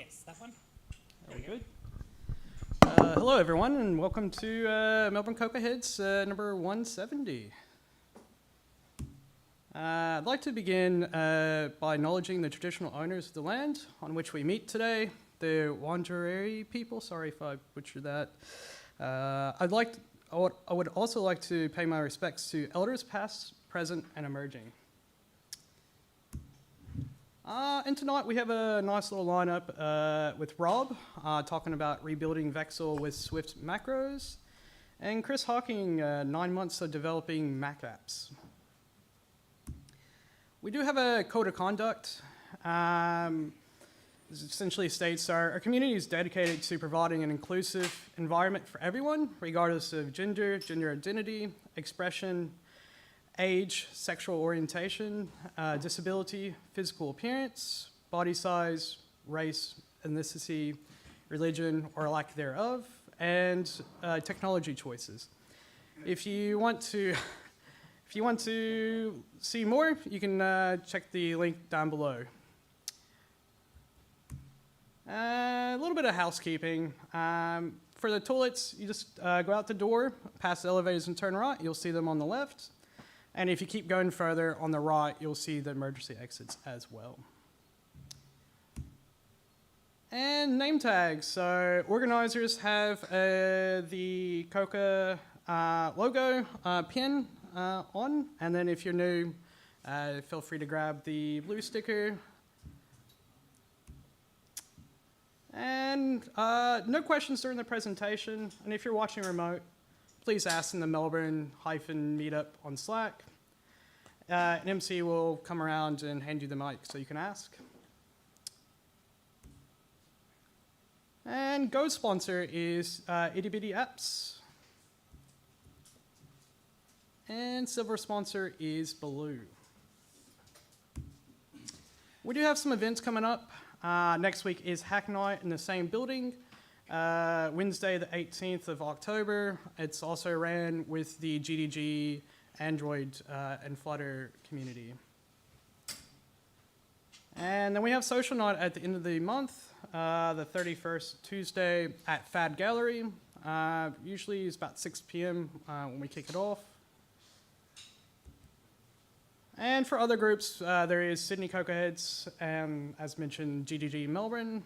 Yes, that one. Very good. Hello, everyone, and welcome to Melbourne CocoaHeads number 170. I'd like to begin by acknowledging the traditional owners of the land on which we meet today, the Wurundjeri people. Sorry if I butchered that. I would also like to pay my respects to elders past, present, and emerging. And tonight we have a nice little lineup with Rob talking about rebuilding Vexil with Swift macros, and Chris Hocking, 9 months of developing Mac apps. We do have a code of conduct. This essentially states our community is dedicated to providing an inclusive environment for everyone, regardless of gender identity, expression, age, sexual orientation, disability, physical appearance, body size, race, ethnicity, religion, or lack thereof, and technology choices. If you want to see more, you can check the link down below. A little bit of housekeeping. For the toilets, you just go out the door, past the elevators and turn right. You'll see them on the left. And if you keep going further on the right, you'll see the emergency exits as well. And name tags. So organizers have the Coca logo pin on. And then if you're new, feel free to grab the blue sticker. And no questions during the presentation. And if you're watching remote, please ask in the Melbourne-meetup on Slack. An MC will come around and hand you the mic so you can ask. And Go sponsor is Itty Bitty Apps. And silver sponsor is Baloo. We do have some events coming up. Next week is Hack Night in the same building. Wednesday, the 18th of October. It's also ran with the GDG, Android, and Flutter community. And then we have Social Night at the end of the month, the 31st Tuesday at Fad Gallery. Usually it's about 6 p.m. When we kick it off. And for other groups, there is Sydney CocoaHeads and, as mentioned, GDG Melbourne.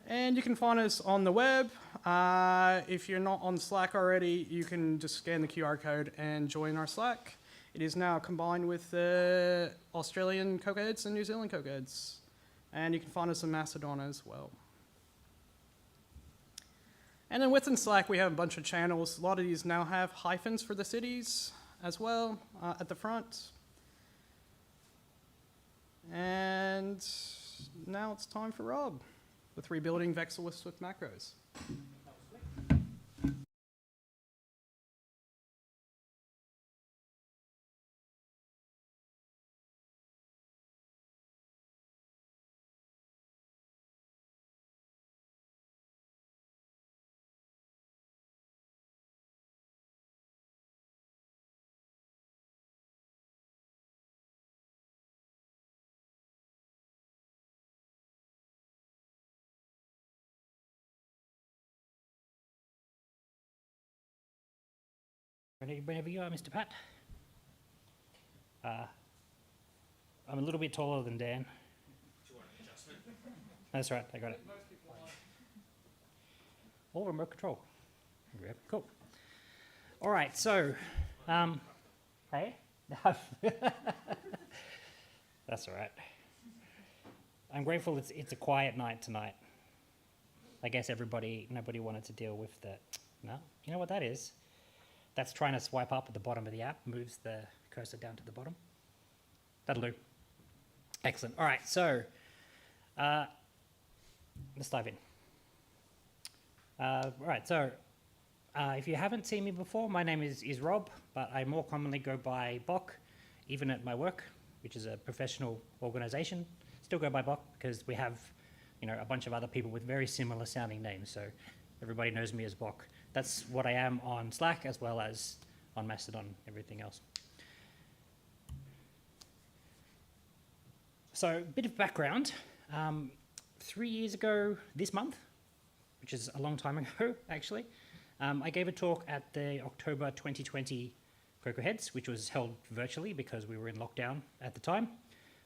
And you can find us on the web. If you're not on Slack already, you can just scan the QR code and join our Slack. It is now combined with the Australian CocoaHeads and New Zealand CocoaHeads. And you can find us on Mastodon as well. And then within Slack, we have a bunch of channels. A lot of these now have hyphens for the cities as well at the front. And now it's time for Rob with rebuilding Vexil with Swift macros. Ready whenever you are, Mr. Pat. I'm a little bit taller than Dan. Do you want an adjustment? That's right, I got it. All remote control. Cool. All right, so, hey? That's all right. I'm grateful it's a quiet night tonight. I guess nobody wanted to deal with the, no? You know what that is? That's trying to swipe up at the bottom of the app, moves the cursor down to the bottom. That'll do. Excellent. All right, so let's dive in. All right, so if you haven't seen me before, my name is Rob, but I more commonly go by Bok, even at my work, which is a professional organization. Still go by Bok because we have, a bunch of other people with very similar sounding names, so everybody knows me as Bok. That's what I am on Slack as well as on Mastodon, everything else. So a bit of background. 3 years ago this month, which is a long time ago actually, I gave a talk at the October 2020 CocoaHeads, which was held virtually because we were in lockdown at the time,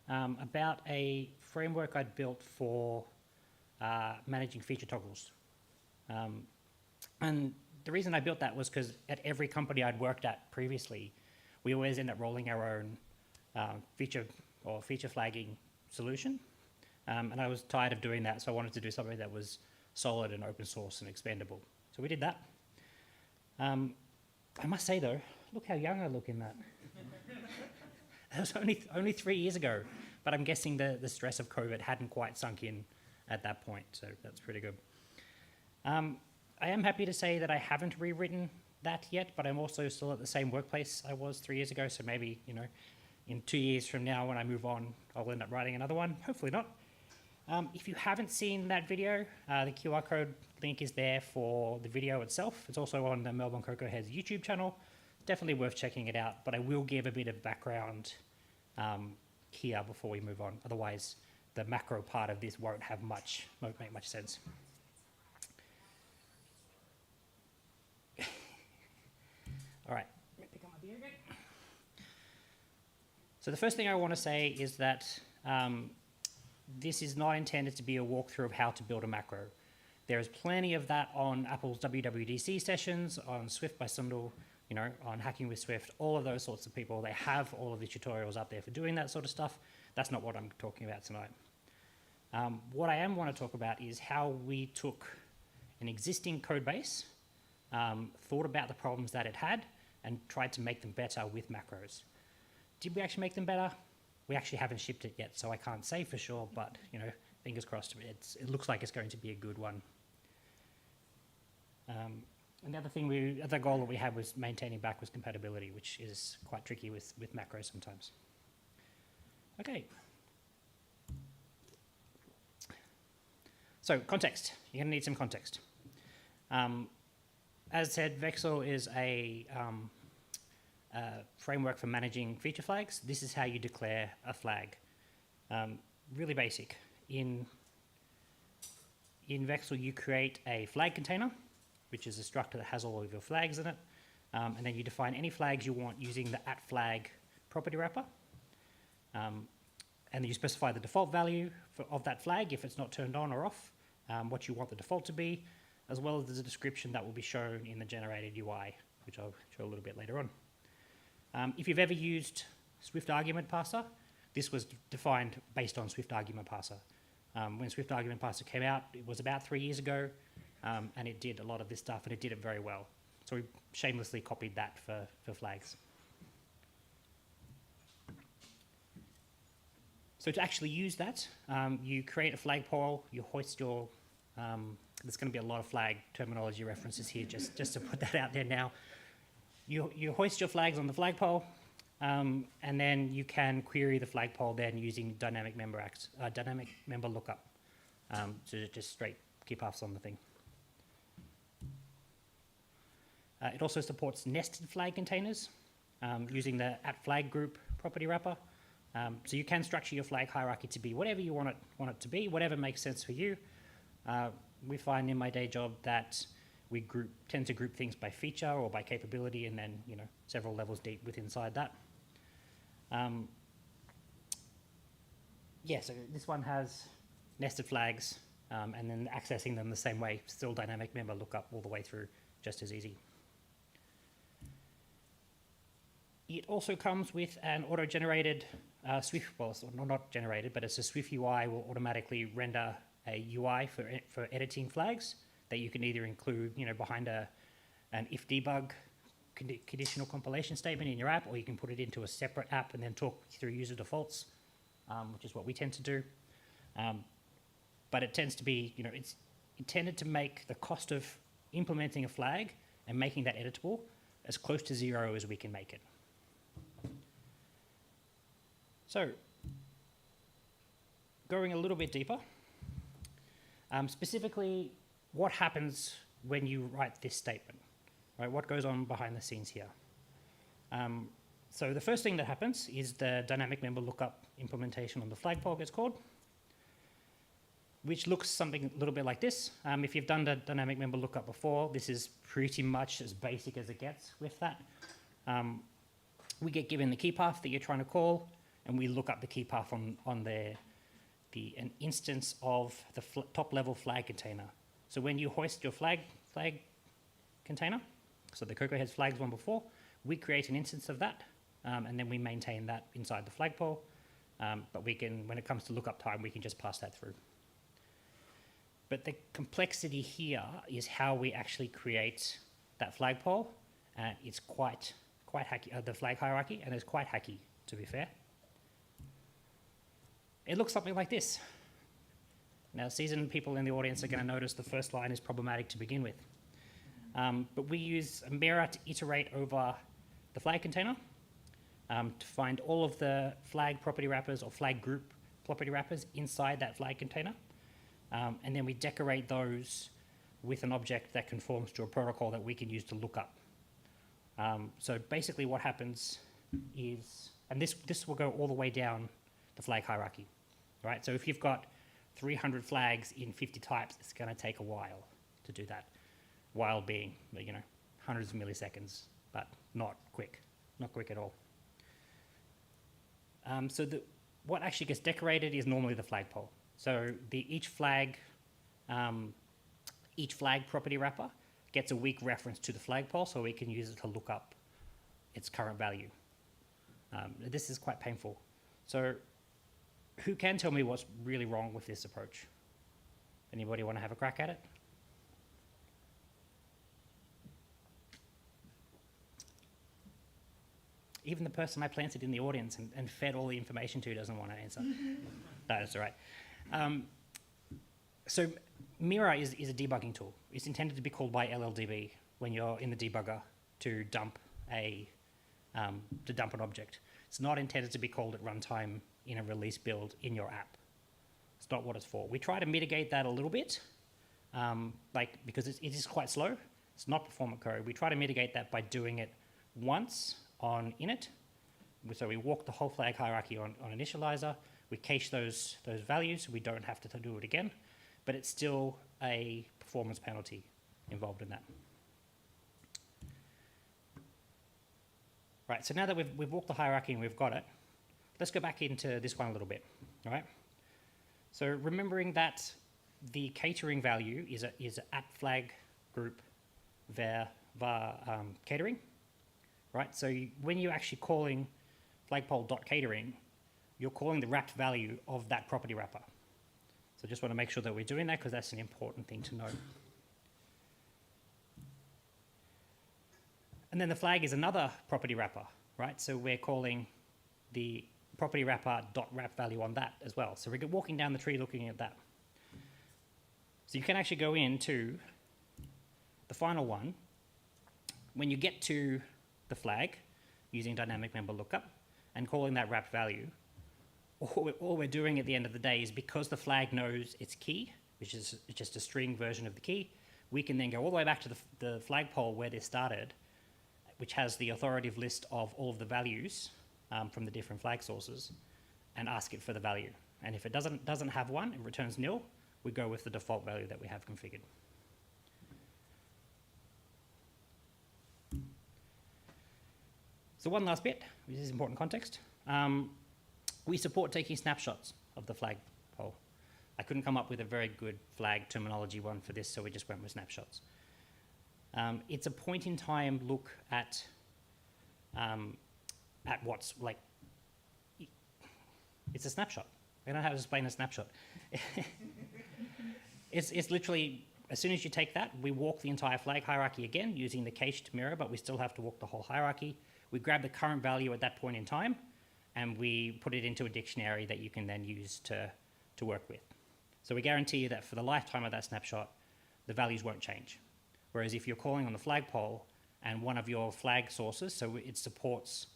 about a framework I'd built for managing feature toggles. And the reason I built that was because at every company I'd worked at previously, we always end up rolling our own feature flagging solution. And I was tired of doing that, so I wanted to do something that was solid and open source and expandable. So we did that. I must say though, look how young I look in that. That was only 3 years ago, but I'm guessing the stress of COVID hadn't quite sunk in at that point, so that's pretty good. I am happy to say that I haven't rewritten that yet, but I'm also still at the same workplace I was 3 years ago, so maybe, in 2 years from now when I move on, I'll end up writing another one, hopefully not. If you haven't seen that video, the QR code link is there for the video itself. It's also on the Melbourne CocoaHeads YouTube channel. Definitely worth checking it out, but I will give a bit of background here before we move on. Otherwise, the macro part of this won't make much sense. All right, let me pick up my beer again. So the first thing I want to say is that this is not intended to be a walkthrough of how to build a macro. There is plenty of that on Apple's WWDC sessions, on Swift by Sundal, on Hacking with Swift, all of those sorts of people. They have all of the tutorials up there for doing that sort of stuff. That's not what I'm talking about tonight. What I am want to talk about is how we took an existing code base, thought about the problems that it had, and tried to make them better with macros. Did we actually make them better? We actually haven't shipped it yet, so I can't say for sure, but fingers crossed, it looks like it's going to be a good one. And the other goal that we had was maintaining backwards compatibility, which is quite tricky with macros sometimes. Okay. So context, you're gonna need some context. As said, Vexil is a framework for managing feature flags. This is how you declare a flag. Really basic. In Vexil, you create a flag container, which is a structure that has all of your flags in it. And then you define any flags you want using the @flag property wrapper. And then you specify the default value of that flag if it's not turned on or off, what you want the default to be, as well as the description that will be shown in the generated UI, which I'll show a little bit later on. If you've ever used Swift Argument Parser, this was defined based on Swift Argument Parser. When Swift Argument Parser came out, it was about 3 years ago, and it did a lot of this stuff, and it did it very well. So we shamelessly copied that for flags. So to actually use that, you create a flagpole, you hoist your, there's going to be a lot of flag terminology references here, just to put that out there now. You hoist your flags on the flagpole, and then you can query the flagpole then using dynamic member lookup. So just straight key paths on the thing. It also supports nested flag containers using the @flag group property wrapper. So you can structure your flag hierarchy to be whatever you want it to be, whatever makes sense for you. We find in my day job that we tend to group things by feature or by capability, and then several levels deep inside that. So this one has nested flags, and then accessing them the same way, still dynamic member lookup all the way through, just as easy. It also comes with an auto-generated Swift, well, it's not generated, but it's a Swift UI will automatically render a UI for editing flags that you can either include, behind an if debug conditional compilation statement in your app, or you can put it into a separate app and then talk through user defaults, which is what we tend to do. But it tends to be, it's intended to make the cost of implementing a flag and making that editable as close to zero as we can make it. So, going a little bit deeper, specifically, what happens when you write this statement, right? What goes on behind the scenes here? So the first thing that happens is the dynamic member lookup implementation on the flagpole gets called, which looks something a little bit like this. If you've done the dynamic member lookup before, this is pretty much as basic as it gets with that. We get given the key path that you're trying to call, and we look up the key path on an instance of the top level flag container. So when you hoist your flag container, so the CocoaHeads flags one before, we create an instance of that, and then we maintain that inside the flagpole. But we can, when it comes to lookup time, we can just pass that through. But the complexity here is how we actually create that flagpole. It's quite hacky, the flag hierarchy, and it's quite hacky, to be fair. It looks something like this. Now, seasoned people in the audience are going to notice the first line is problematic to begin with. But we use a mirror to iterate over the flag container to find all of the flag property wrappers or flag group property wrappers inside that flag container. And then we decorate those with an object that conforms to a protocol that we can use to look up. So basically what happens is, and this will go all the way down the flag hierarchy, right? So if you've got 300 flags in 50 types, it's going to take a while to do that. While being, hundreds of milliseconds, but not quick at all. So what actually gets decorated is normally the flagpole. So each flag property wrapper gets a weak reference to the flagpole, so we can use it to look up its current value. This is quite painful. So who can tell me what's really wrong with this approach? Anybody want to have a crack at it? Even the person I planted in the audience and fed all the information to doesn't want to answer. No, that's all right. So Mirror is a debugging tool. It's intended to be called by LLDB when you're in the debugger to dump an object. It's not intended to be called at runtime in a release build in your app. It's not what it's for. We try to mitigate that a little bit, because it is quite slow. It's not performant code. We try to mitigate that by doing it once on init. So we walk the whole flag hierarchy on initializer. We cache those values, so we don't have to do it again. But it's still a performance penalty involved in that. Right, so now that we've walked the hierarchy and we've got it, let's go back into this one a little bit, all right? So remembering that the catering value is at flag group var catering, right? So when you're actually calling flagpole.catering, you're calling the wrapped value of that property wrapper. So just want to make sure that we're doing that because that's an important thing to know. And then the flag is another property wrapper, right? So we're calling the property wrapper dot wrap value on that as well. So we're walking down the tree looking at that. So you can actually go into the final one. When you get to the flag using dynamic member lookup and calling that wrapped value, all we're doing at the end of the day is because the flag knows its key, which is just a string version of the key, we can then go all the way back to the flagpole where this started, which has the authoritative list of all of the values from the different flag sources, and ask it for the value. And if it doesn't have one, it returns nil, we go with the default value that we have configured. So one last bit, which is important context. We support taking snapshots of the flagpole. I couldn't come up with a very good flag terminology one for this, so we just went with snapshots. It's a point-in-time look at what's like. It's a snapshot. I don't know how to explain a snapshot. It's literally, as soon as you take that, we walk the entire flag hierarchy again using the cached mirror, but we still have to walk the whole hierarchy. We grab the current value at that point in time, and we put it into a dictionary that you can then use to work with. So we guarantee you that for the lifetime of that snapshot, the values won't change. Whereas if you're calling on the flagpole and one of your flag sources, so it supports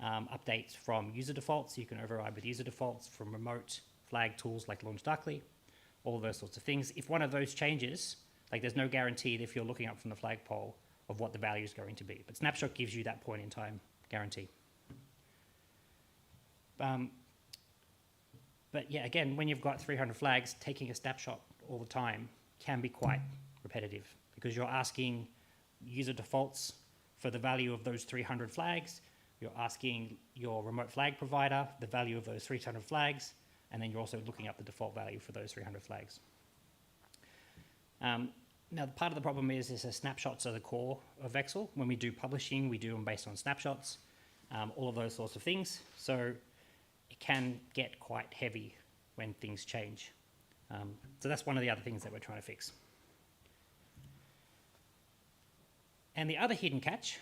updates from user defaults, so you can override with user defaults, from remote flag tools like Launch Darkly, all those sorts of things. If one of those changes, like there's no guarantee that if you're looking up from the flagpole of what the value is going to be. But Snapshot gives you that point in time guarantee. But yeah, again, when you've got 300 flags, taking a snapshot all the time can be quite repetitive because you're asking user defaults for the value of those 300 flags. You're asking your remote flag provider the value of those 300 flags, and then you're also looking up the default value for those 300 flags. Now, part of the problem is the snapshots are the core of Vexil. When we do publishing, we do them based on snapshots, all of those sorts of things. So it can get quite heavy when things change. So that's one of the other things that we're trying to fix. And the other hidden catch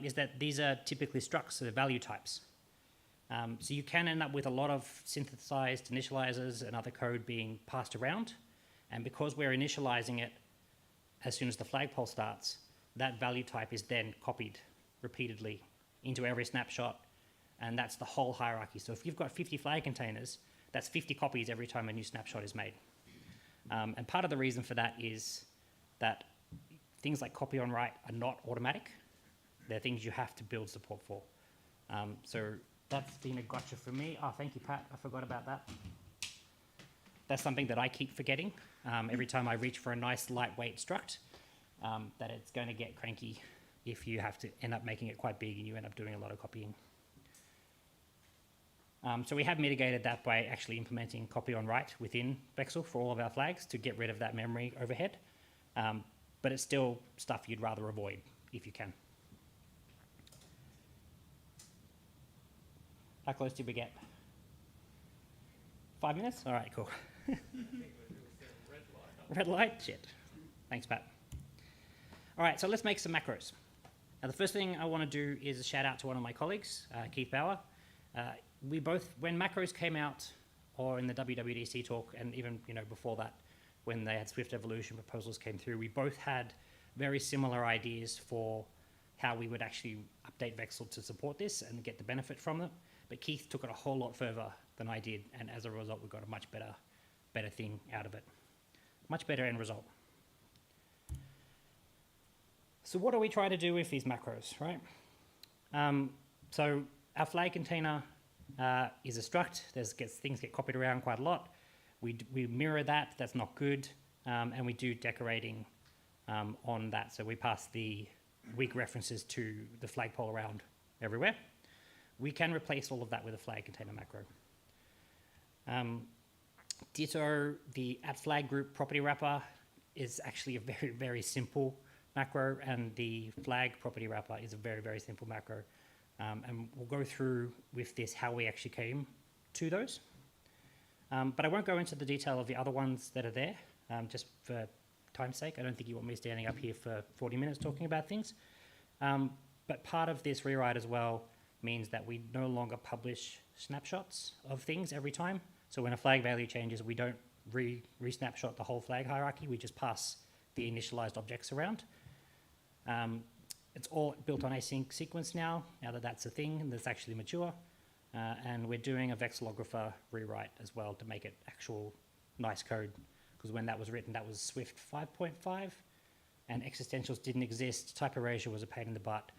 is that these are typically structs, so they're value types. So you can end up with a lot of synthesized initializers and other code being passed around. And because we're initializing it as soon as the flagpole starts, that value type is then copied repeatedly into every snapshot, and that's the whole hierarchy. So if you've got 50 flag containers, that's 50 copies every time a new snapshot is made. And part of the reason for that is that things like copy on write are not automatic. They're things you have to build support for. So that's been a gotcha for me. Oh, thank you, Pat. I forgot about that. That's something that I keep forgetting every time I reach for a nice lightweight struct, that it's going to get cranky if you have to end up making it quite big and you end up doing a lot of copying. So we have mitigated that by actually implementing copy on write within Vexil for all of our flags to get rid of that memory overhead. But it's still stuff you'd rather avoid if you can. How close did we get? 5 minutes? All right, cool. Red light? Shit. Thanks, Pat. All right, so let's make some macros. Now, the first thing I want to do is a shout out to one of my colleagues, Keith Bauer. We both, when macros came out, or in the WWDC talk, and even before that, when they had Swift Evolution proposals came through, we both had very similar ideas for how we would actually update Vexil to support this and get the benefit from it. But Keith took it a whole lot further than I did, and as a result, we got a much better thing out of it. Much better end result. So what are we trying to do with these macros, right? So our flag container is a struct. Things get copied around quite a lot. We mirror that. That's not good. And we do decorating on that. So we pass the weak references to the flagpole around everywhere. We can replace all of that with a flag container macro. Ditto, the @flag group property wrapper is actually a very, very simple macro, and the flag property wrapper is a very, very simple macro. And we'll go through with this how we actually came to those. But I won't go into the detail of the other ones that are there, just for time's sake. I don't think you want me standing up here for 40 minutes talking about things. But part of this rewrite as well means that we no longer publish snapshots of things every time. So when a flag value changes, we don't re-snapshot the whole flag hierarchy. We just pass the initialized objects around. It's all built on async sequence now that that's a thing and that's actually mature. And we're doing a vexillographer rewrite as well to make it actual nice code. Because when that was written, that was Swift 5.5, and existentials didn't exist. Type erasure was a pain in the butt.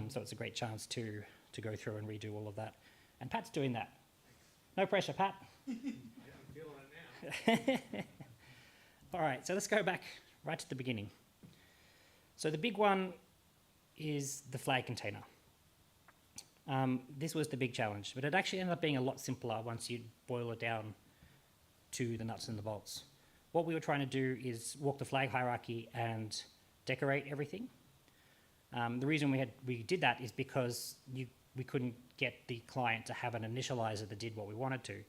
So it's a great chance to go through and redo all of that. And Pat's doing that. No pressure, Pat. Yeah, I'm feeling it now. All right, so let's go back right to the beginning. So the big one is the flag container. This was the big challenge, but it actually ended up being a lot simpler once you boil it down to the nuts and the bolts. What we were trying to do is walk the flag hierarchy and decorate everything. The reason we did that is because we couldn't get the client to have an initializer that did what we wanted to.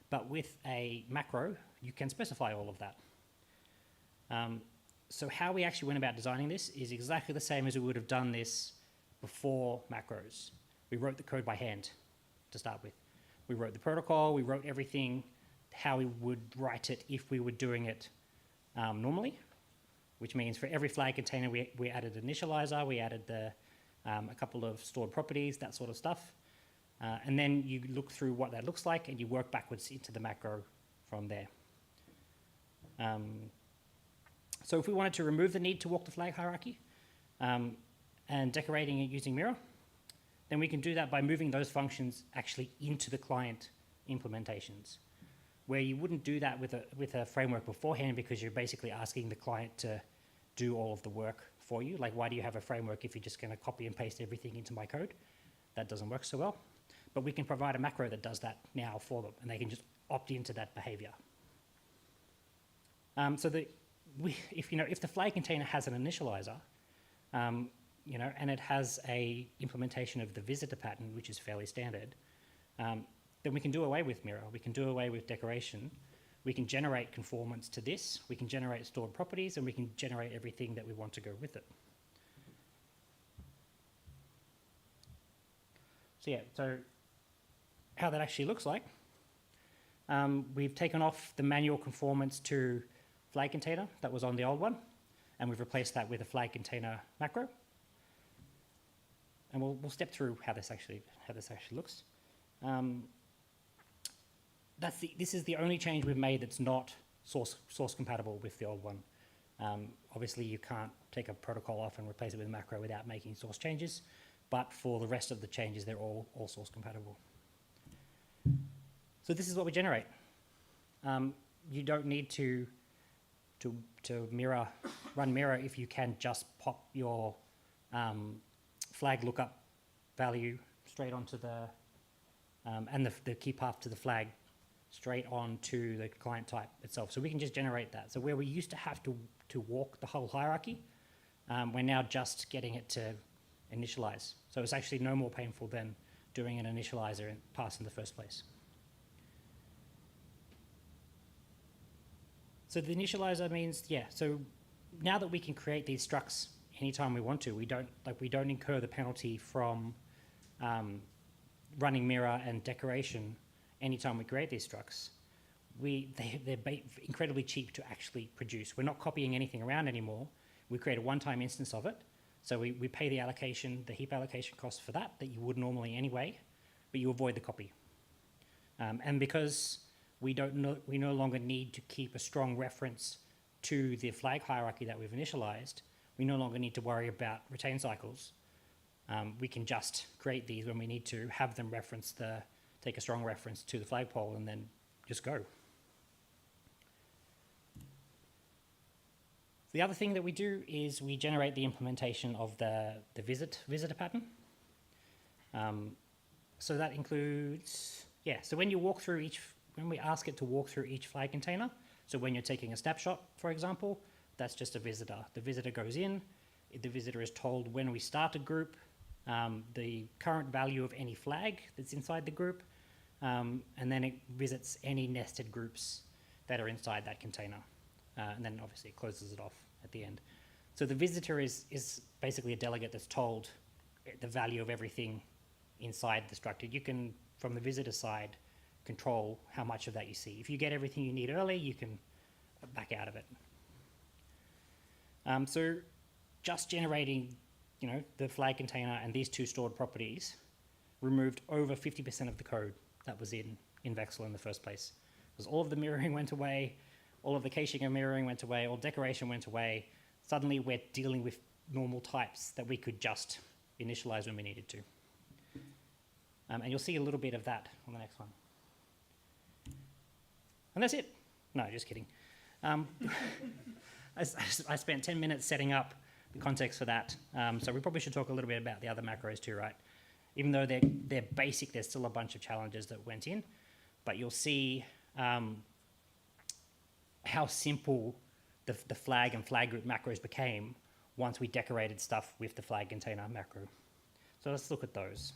But with a macro, you can specify all of that. So how we actually went about designing this is exactly the same as we would have done this before macros. We wrote the code by hand to start with. We wrote the protocol, we wrote everything, how we would write it if we were doing it normally, which means for every flag container, we added an initializer, we added a couple of stored properties, that sort of stuff. And then you look through what that looks like and you work backwards into the macro from there. So if we wanted to remove the need to walk the flag hierarchy and decorating it using mirror, then we can do that by moving those functions actually into the client implementations, where you wouldn't do that with a framework beforehand because you're basically asking the client to do all of the work for you. Like, why do you have a framework if you're just going to copy and paste everything into my code? That doesn't work so well. But we can provide a macro that does that now for them, and they can just opt into that behavior. If the flag container has an initializer, and it has a implementation of the visitor pattern, which is fairly standard, then we can do away with mirror. We can do away with decoration. We can generate conformance to this. We can generate stored properties, and we can generate everything that we want to go with it. So how that actually looks like, we've taken off the manual conformance to flag container that was on the old one, and we've replaced that with a flag container macro. And we'll step through how this actually looks. This is the only change we've made that's not source compatible with the old one. Obviously, you can't take a protocol off and replace it with a macro without making source changes, but for the rest of the changes, they're all source compatible. So this is what we generate. You don't need to run mirror if you can just pop your flag lookup value straight onto and the key path to the flag straight onto the client type itself. So we can just generate that. So where we used to have to walk the whole hierarchy, we're now just getting it to initialize. So it's actually no more painful than doing an initializer and pass in the first place. So the initializer means, so now that we can create these structs anytime we want to, we don't incur the penalty from running mirror and decoration anytime we create these structs. They're incredibly cheap to actually produce. We're not copying anything around anymore. We create a one-time instance of it. So we pay the heap allocation cost for that you would normally anyway, but you avoid the copy. And because we no longer need to keep a strong reference to the flag hierarchy that we've initialized, we no longer need to worry about retain cycles. We can just create these when we need to, have them take a strong reference to the flagpole, and then just go. The other thing that we do is we generate the implementation of the visitor pattern. So that includes, so when we ask it to walk through each flag container, so when you're taking a snapshot, for example, that's just a visitor. The visitor goes in, the visitor is told when we start a group, the current value of any flag that's inside the group, and then it visits any nested groups that are inside that container. And then obviously it closes it off at the end. So the visitor is basically a delegate that's told the value of everything inside the structure. You can, from the visitor side, control how much of that you see. If you get everything you need early, you can back out of it. So just generating, the flag container and these two stored properties removed over 50% of the code that was in Vexil in the first place. Because all of the mirroring went away, all of the caching and mirroring went away, all decoration went away. Suddenly we're dealing with normal types that we could just initialize when we needed to. And you'll see a little bit of that on the next one. And that's it. No, just kidding. I spent 10 minutes setting up the context for that. So we probably should talk a little bit about the other macros too, right? Even though they're basic, there's still a bunch of challenges that went in. But you'll see how simple the flag and flag group macros became once we decorated stuff with the flag container macro. So let's look at those.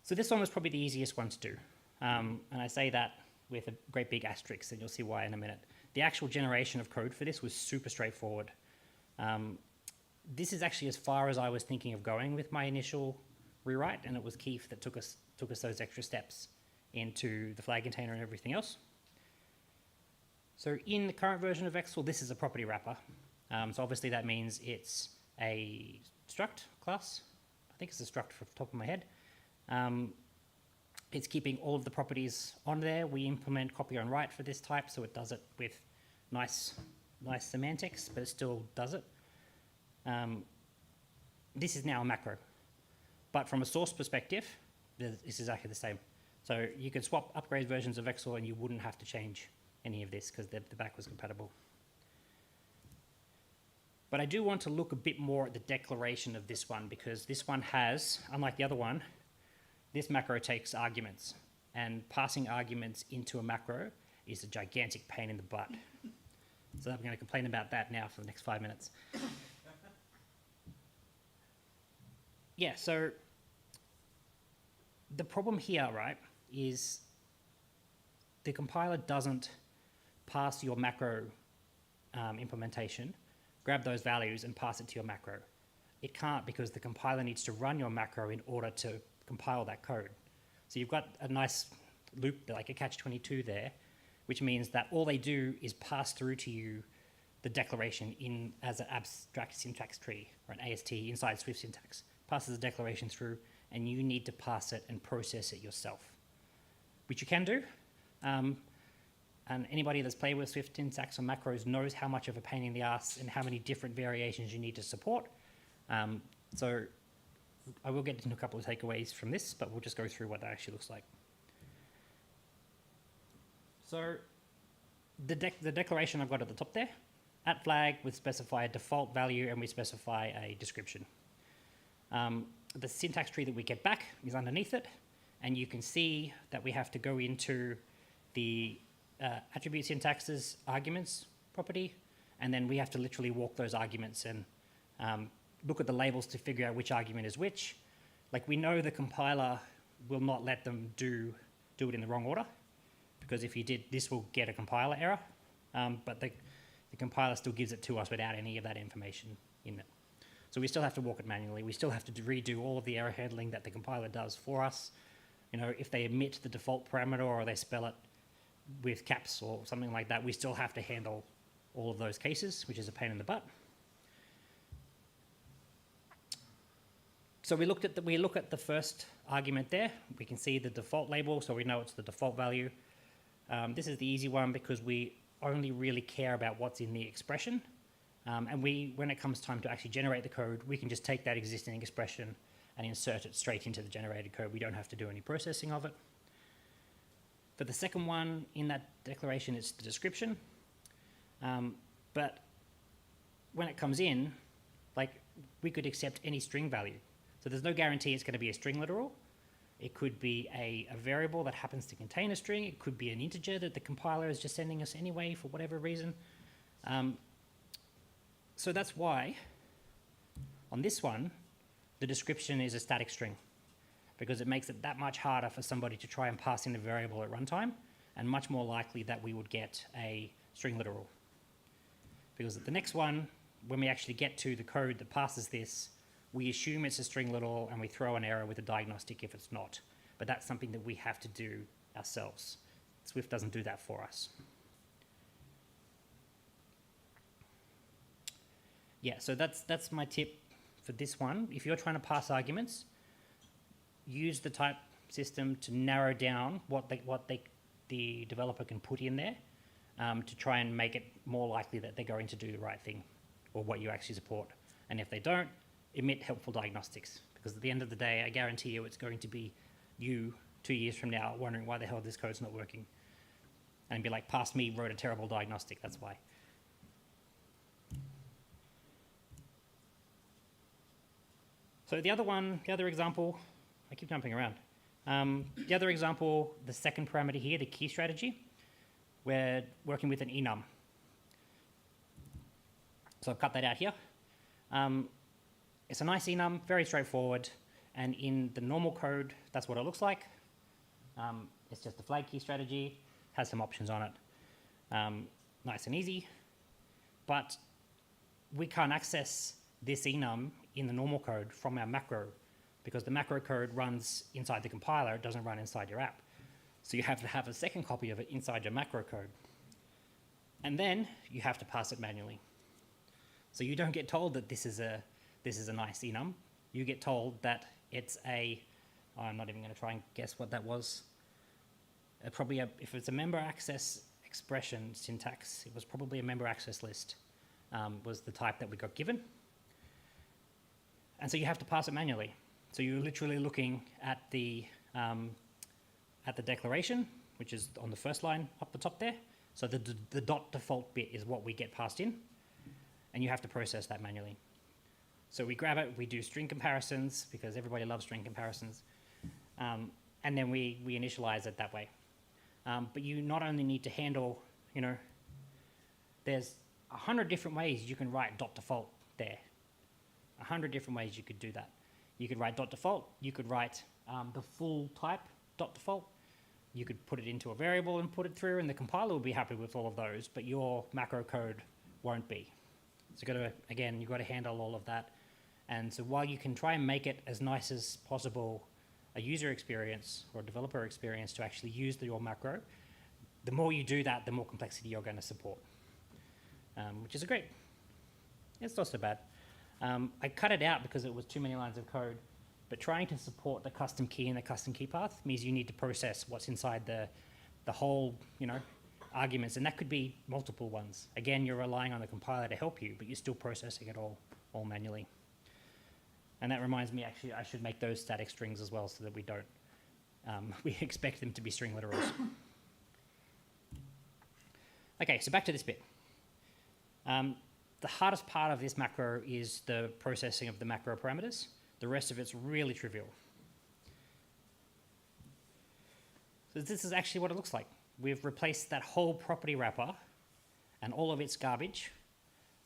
So this one was probably the easiest one to do. And I say that with a great big asterisk, and you'll see why in a minute. The actual generation of code for this was super straightforward. This is actually as far as I was thinking of going with my initial rewrite, and it was Keith that took us those extra steps into the flag container and everything else. So in the current version of Vexil, this is a property wrapper. So obviously that means it's a struct class. I think it's a struct from the top of my head. It's keeping all of the properties on there. We implement copy on write for this type, so it does it with nice semantics, but it still does it. This is now a macro. But from a source perspective, it's exactly the same. So you could swap upgrade versions of Vexil and you wouldn't have to change any of this because they're backwards compatible. But I do want to look a bit more at the declaration of this one, because this one has, unlike the other one, this macro takes arguments. And passing arguments into a macro is a gigantic pain in the butt. So I'm going to complain about that now for the next 5 minutes. Yeah, so the problem here, right, is the compiler doesn't pass your macro implementation, grab those values and pass it to your macro. It can't, because the compiler needs to run your macro in order to compile that code. So you've got a nice loop, like a catch-22 there, which means that all they do is pass through to you the declaration as an abstract syntax tree, or an AST inside Swift syntax. Passes the declaration through, and you need to pass it and process it yourself, which you can do. And anybody that's played with Swift syntax or macros knows how much of a pain in the ass and how many different variations you need to support. So I will get into a couple of takeaways from this, but we'll just go through what that actually looks like. So the declaration I've got at the top there, at flag, we specify a default value and we specify a description. The syntax tree that we get back is underneath it, and you can see that we have to go into the attribute syntaxes arguments property, and then we have to literally walk those arguments and look at the labels to figure out which argument is which. Like, we know the compiler will not let them do it in the wrong order, because if you did, this will get a compiler error, but the compiler still gives it to us without any of that information in it. So we still have to walk it manually. We still have to redo all of the error handling that the compiler does for us. You know, if they omit the default parameter or they spell it with caps or something like that, we still have to handle all of those cases, which is a pain in the butt. So we look at the first argument there. We can see the default label, so we know it's the default value. This is the easy one because we only really care about what's in the expression. And when it comes time to actually generate the code, we can just take that existing expression and insert it straight into the generated code. We don't have to do any processing of it. For the second one in that declaration, it's the description. But when it comes in, like, we could accept any string value. So there's no guarantee it's going to be a string literal. It could be a variable that happens to contain a string. It could be an integer that the compiler is just sending us anyway for whatever reason. So that's why on this one, the description is a static string, because it makes it that much harder for somebody to try and pass in a variable at runtime, and much more likely that we would get a string literal. Because at the next one, when we actually get to the code that passes this, we assume it's a string literal and we throw an error with a diagnostic if it's not. But that's something that we have to do ourselves. Swift doesn't do that for us. Yeah, so that's my tip for this one. If you're trying to pass arguments, use the type system to narrow down what the developer can put in there to try and make it more likely that they're going to do the right thing or what you actually support. And if they don't, emit helpful diagnostics, because at the end of the day, I guarantee you it's going to be you 2 years from now wondering why the hell this code's not working. And be like, past me wrote a terrible diagnostic, that's why. So the other example, I keep jumping around. The other example, the second parameter here, the key strategy, we're working with an enum. So I've cut that out here. It's a nice enum, very straightforward, and in the normal code, that's what it looks like. It's just a flag key strategy, has some options on it. Nice and easy, but we can't access this enum in the normal code from our macro, because the macro code runs inside the compiler, it doesn't run inside your app. So you have to have a second copy of it inside your macro code. And then you have to pass it manually. So you don't get told that this is a nice enum. You get told that it's I'm not even going to try and guess what that was. If it's a member access expression syntax, it was probably a member access list, was the type that we got given. And so you have to pass it manually. So you're literally looking at the declaration, which is on the first line up the top there. So the dot default bit is what we get passed in, and you have to process that manually. So we grab it, we do string comparisons, because everybody loves string comparisons, and then we initialize it that way. But you not only need to handle, there's 100 different ways you can write dot default there. 100 different ways you could do that. You could write dot default, you could write the full type dot default, you could put it into a variable and put it through, and the compiler will be happy with all of those, but your macro code won't be. So you've got to handle all of that. And so while you can try and make it as nice as possible, a user experience or a developer experience to actually use your macro, the more you do that, the more complexity you're going to support, which is great. It's not so bad. I cut it out because it was too many lines of code, but trying to support the custom key and the custom key path means you need to process what's inside the whole, arguments, and that could be multiple ones. Again, you're relying on the compiler to help you, but you're still processing it all manually. And that reminds me, actually, I should make those static strings as well so that we don't, we expect them to be string literals. Okay, so back to this bit. The hardest part of this macro is the processing of the macro parameters. The rest of it's really trivial. So this is actually what it looks like. We've replaced that whole property wrapper and all of its garbage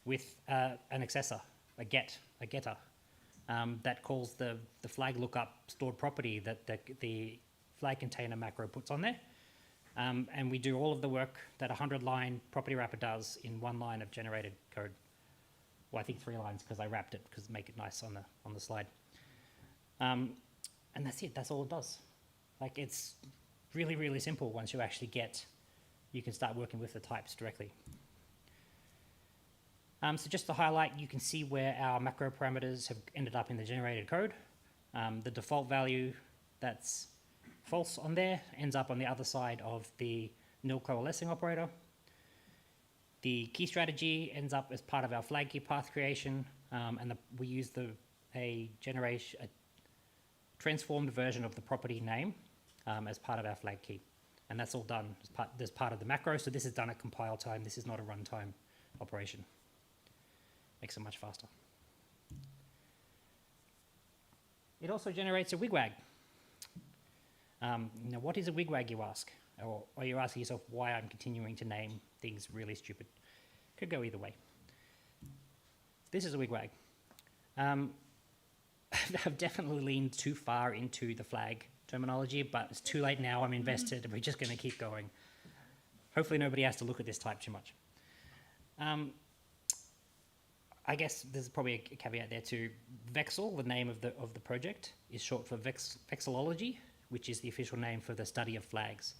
with an accessor, a getter, that calls the flag lookup stored property that the flag container macro puts on there. And we do all of the work that a 100-line property wrapper does in 1 line of generated code. Well, I think 3 lines because I wrapped it because make it nice on the slide. And that's it. That's all it does. Like, it's really, really simple once you actually you can start working with the types directly. So just to highlight, you can see where our macro parameters have ended up in the generated code. The default value that's false on there ends up on the other side of the nil coalescing operator. The key strategy ends up as part of our flag key path creation, and we use a transformed version of the property name as part of our flag key. And that's all done as part of the macro, so this is done at compile time. This is not a runtime operation. Makes it much faster. It also generates a wigwag. Now, what is a wigwag, you ask? Or you're asking yourself why I'm continuing to name things really stupid. Could go either way. This is a wigwag. I've definitely leaned too far into the flag terminology, but it's too late now. I'm invested, and we're just going to keep going. Hopefully nobody has to look at this type too much. I guess there's probably a caveat there too. Vexil, the name of the project, is short for Vexillology, which is the official name for the study of flags.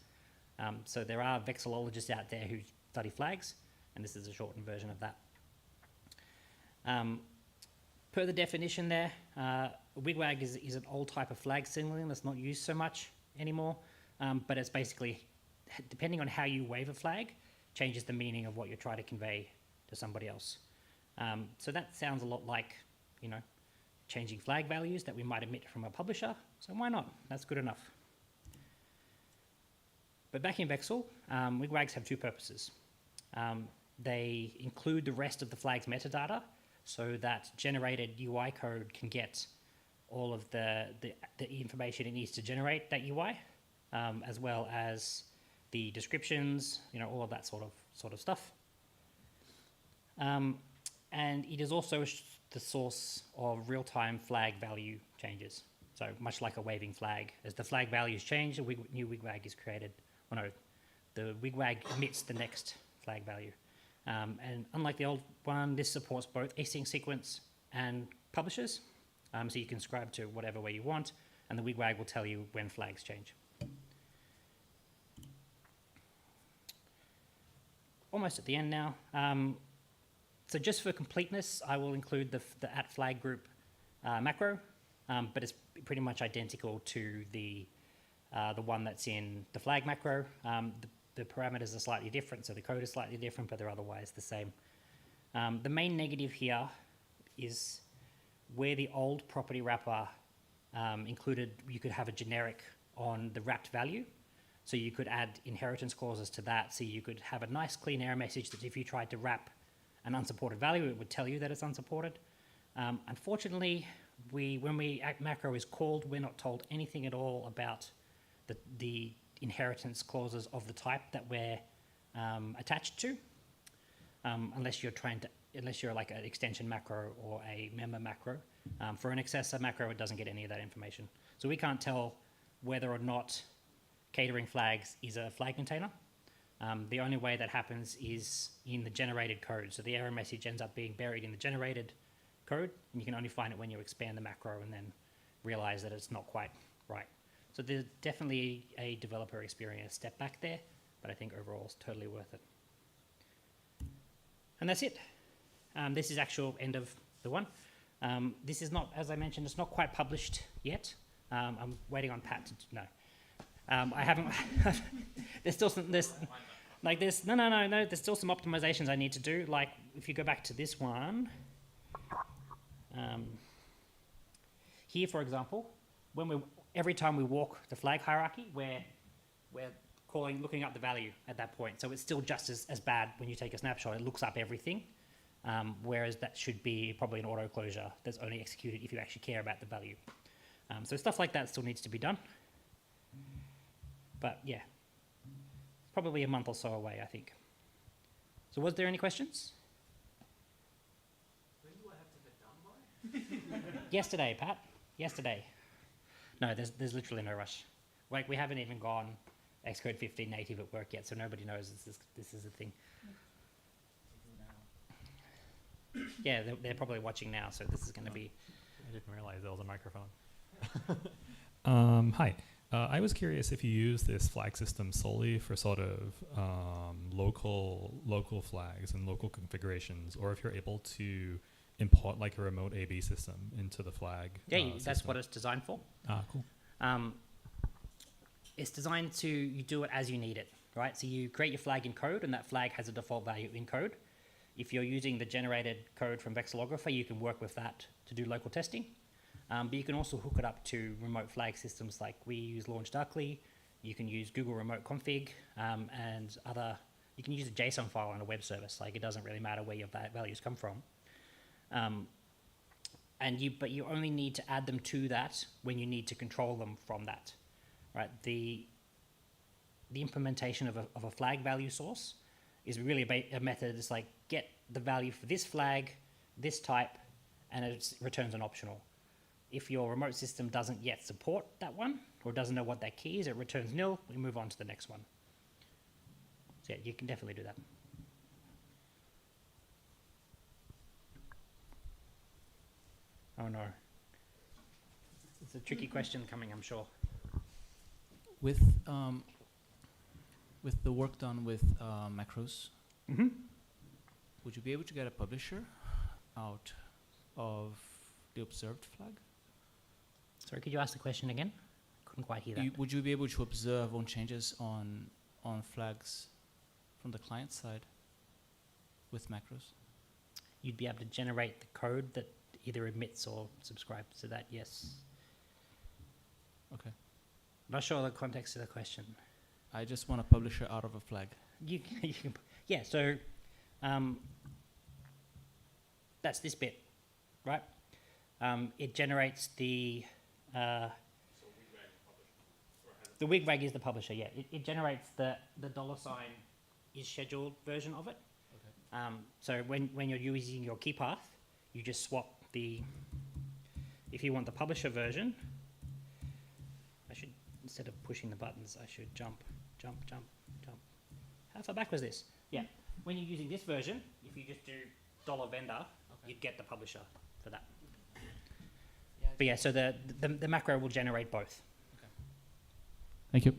So there are vexillologists out there who study flags, and this is a shortened version of that. Per the definition there, a wigwag is an old type of flag signaling that's not used so much anymore, but it's basically, depending on how you wave a flag, changes the meaning of what you're trying to convey to somebody else. So that sounds a lot like, changing flag values that we might emit from a publisher, so why not? That's good enough. But back in Vexil, wigwags have 2 purposes. They include the rest of the flag's metadata, so that generated UI code can get all of the information it needs to generate that UI, as well as the descriptions, all of that sort of stuff. And it is also the source of real-time flag value changes. So much like a waving flag, as the flag values change, a new wigwag is created. Well, no, the wigwag emits the next flag value. And unlike the old one, this supports both async sequence and publishers. So you can scribe to whatever way you want, and the wigwag will tell you when flags change. Almost at the end now. So just for completeness, I will include the @flag group macro, but it's pretty much identical to the one that's in the flag macro. The parameters are slightly different, so the code is slightly different, but they're otherwise the same. The main negative here is where the old property wrapper included, you could have a generic on the wrapped value. So you could add inheritance clauses to that. So you could have a nice clean error message that if you tried to wrap an unsupported value, it would tell you that it's unsupported. Unfortunately, when macro is called, we're not told anything at all about the inheritance clauses of the type that we're attached to, unless you're like an extension macro or a member macro. For an accessor macro, it doesn't get any of that information. So we can't tell whether or not catering flags is a flag container. The only way that happens is in the generated code. So the error message ends up being buried in the generated code, and you can only find it when you expand the macro and then realize that it's not quite right. So there's definitely a developer experience step back there, but I think overall it's totally worth it. And that's it. This is actual end of the one. This is not, as I mentioned, it's not quite published yet. I'm waiting on Pat to, no. I haven't, there's still some, there's still some optimizations I need to do. Like if you go back to this one, here, for example, every time we walk the flag hierarchy, we're looking up the value at that point. So it's still just as bad when you take a snapshot. It looks up everything, whereas that should be probably an auto closure that's only executed if you actually care about the value. So stuff like that still needs to be done. But yeah, it's probably a month or so away, I think. So was there any questions? When do I have to get done by? Yesterday, Pat. Yesterday. No, there's literally no rush. Like we haven't even gone Xcode 15 native at work yet, so nobody knows this is a thing. Yeah, they're probably watching now, so this is going to be. I didn't realize there was a microphone. Hi. I was curious if you use this flag system solely for sort of local flags and local configurations, or if you're able to import like a remote A/B system into the flag. Yeah, that's what it's designed for. Ah, cool. It's designed to, you do it as you need it, right? So you create your flag in code, and that flag has a default value in code. If you're using the generated code from Vexilographer, you can work with that to do local testing. But you can also hook it up to remote flag systems like we use Launch Darkly. You can use Google Remote Config and other, you can use a JSON file on a web service. Like it doesn't really matter where your values come from. But you only need to add them to that when you need to control them from that, right? The implementation of a flag value source is really a method. It's like get the value for this flag, this type, and it returns an optional. If your remote system doesn't yet support that one or doesn't know what that key is, it returns nil. We move on to the next one. So yeah, you can definitely do that. Oh no. It's a tricky question coming, I'm sure. With the work done with macros, Mm-hmm. would you be able to get a publisher out of the observed flag? Sorry, could you ask the question again? Couldn't quite hear that. Would you be able to observe on changes on flags from the client side with macros? You'd be able to generate the code that either admits or subscribes to that, yes. Okay. Not sure the context of the question. I just want a publisher out of a flag. You can, yeah, so that's this bit, right? It generates the wig-wag is the publisher, yeah. It generates the $ is scheduled version of it. Okay. So when you're using your key path, you just swap if you want the publisher version, instead of pushing the buttons, I should jump. How far back was this? Yeah. When you're using this version, if you just do $vendor, Okay. you'd get the publisher for that. Yeah, But yeah, so the macro will generate both. Thank you.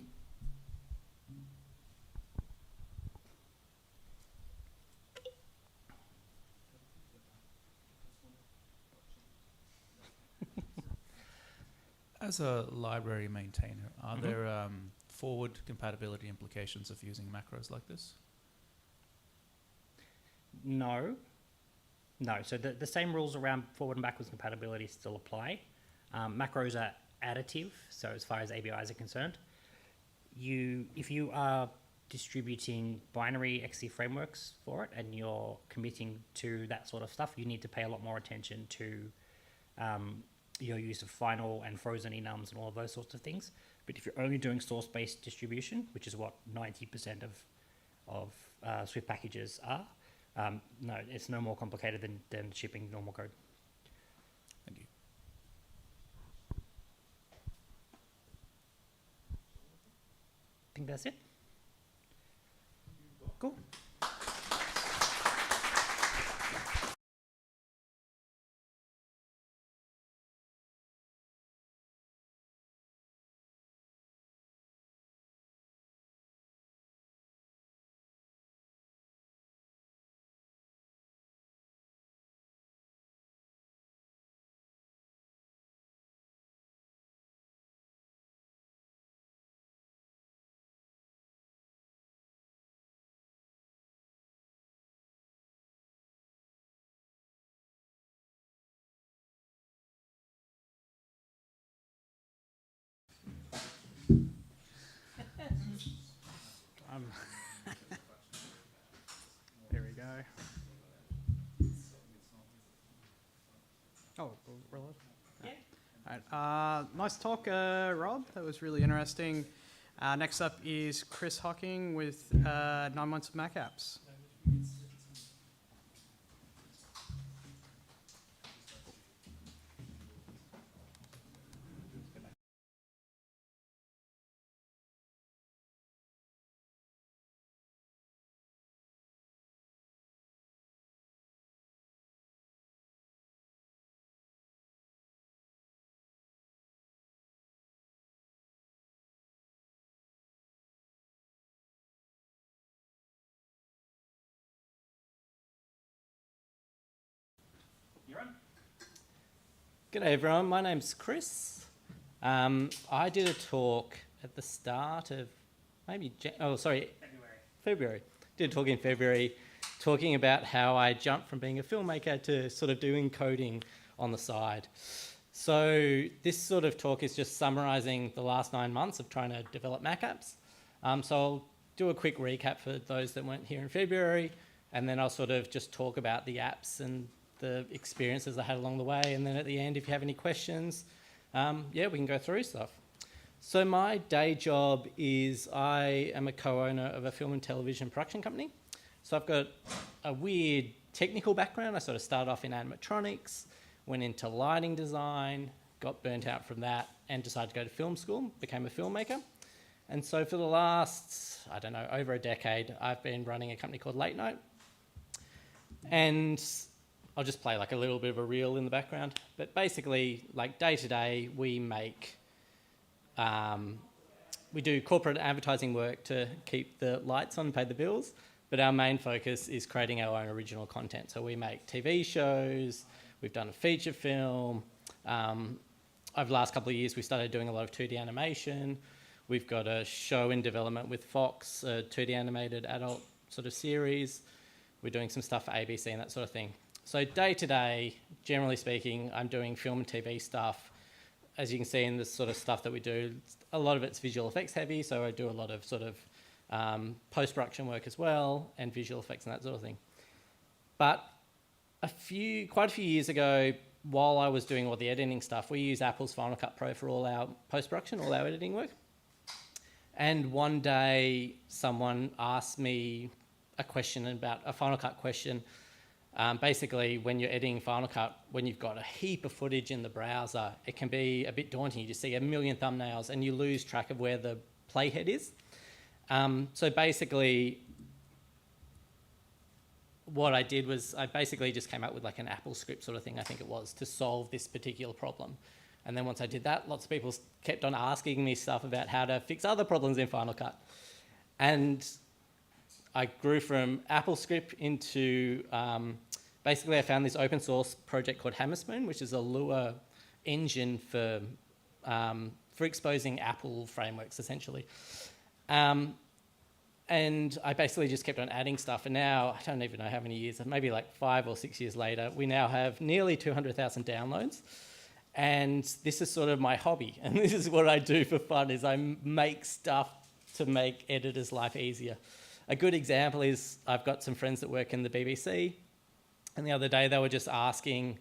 As a library maintainer, are Mhm. there forward compatibility implications of using macros like this? No. So the same rules around forward and backwards compatibility still apply. Macros are additive, so as far as ABIs are concerned. If you are distributing binary XC frameworks for it and you're committing to that sort of stuff, you need to pay a lot more attention to your use of final and frozen enums and all of those sorts of things. But if you're only doing source-based distribution, which is what 90% of Swift packages are, no, it's no more complicated than shipping normal code. Thank you. I think that's it. Cool. There we go. Oh, we're live? Yeah. All right. Nice talk, Rob. That was really interesting. Next up is Chris Hocking with 9 months of Mac apps. G'day everyone, my name's Chris. I did a talk at the start of February. Did a talk in February talking about how I jumped from being a filmmaker to sort of doing coding on the side. So this sort of talk is just summarising the last 9 months of trying to develop Mac apps. So I'll do a quick recap for those that weren't here in February, and then I'll sort of just talk about the apps and the experiences I had along the way, and then at the end, if you have any questions, we can go through stuff. So my day job is I am a co-owner of a film and television production company. So I've got a weird technical background. I sort of started off in animatronics, went into lighting design, got burnt out from that, and decided to go to film school, became a filmmaker. And so for the last, over a decade, I've been running a company called Late Night. And I'll just play like a little bit of a reel in the background. But basically, like day to day, we do corporate advertising work to keep the lights on, pay the bills. But our main focus is creating our own original content. So we make TV shows, we've done a feature film. Over the last couple of years, we started doing a lot of 2D animation. We've got a show in development with Fox, a 2D animated adult sort of series. We're doing some stuff for ABC and that sort of thing. So day to day, generally speaking, I'm doing film and TV stuff. As you can see in this sort of stuff that we do, a lot of it's visual effects heavy, so I do a lot of sort of post-production work as well, and visual effects and that sort of thing. But quite a few years ago, while I was doing all the editing stuff, we use Apple's Final Cut Pro for all our post-production, all our editing work. And one day, someone asked me a question about a Final Cut question. Basically, when you're editing Final Cut, when you've got a heap of footage in the browser, it can be a bit daunting. You just see a million thumbnails and you lose track of where the playhead is. So basically, what I did was I basically just came up with like an Apple script sort of thing, I think it was, to solve this particular problem. And then once I did that, lots of people kept on asking me stuff about how to fix other problems in Final Cut. And I grew from AppleScript into, basically I found this open source project called Hammerspoon, which is a Lua engine for exposing Apple frameworks, essentially. And I basically just kept on adding stuff. And now, I don't even know how many years, maybe like 5 or 6 years later, we now have nearly 200,000 downloads. And this is sort of my hobby. And this is what I do for fun, is I make stuff to make editors' life easier. A good example is I've got some friends that work in the BBC. And the other day they were just asking,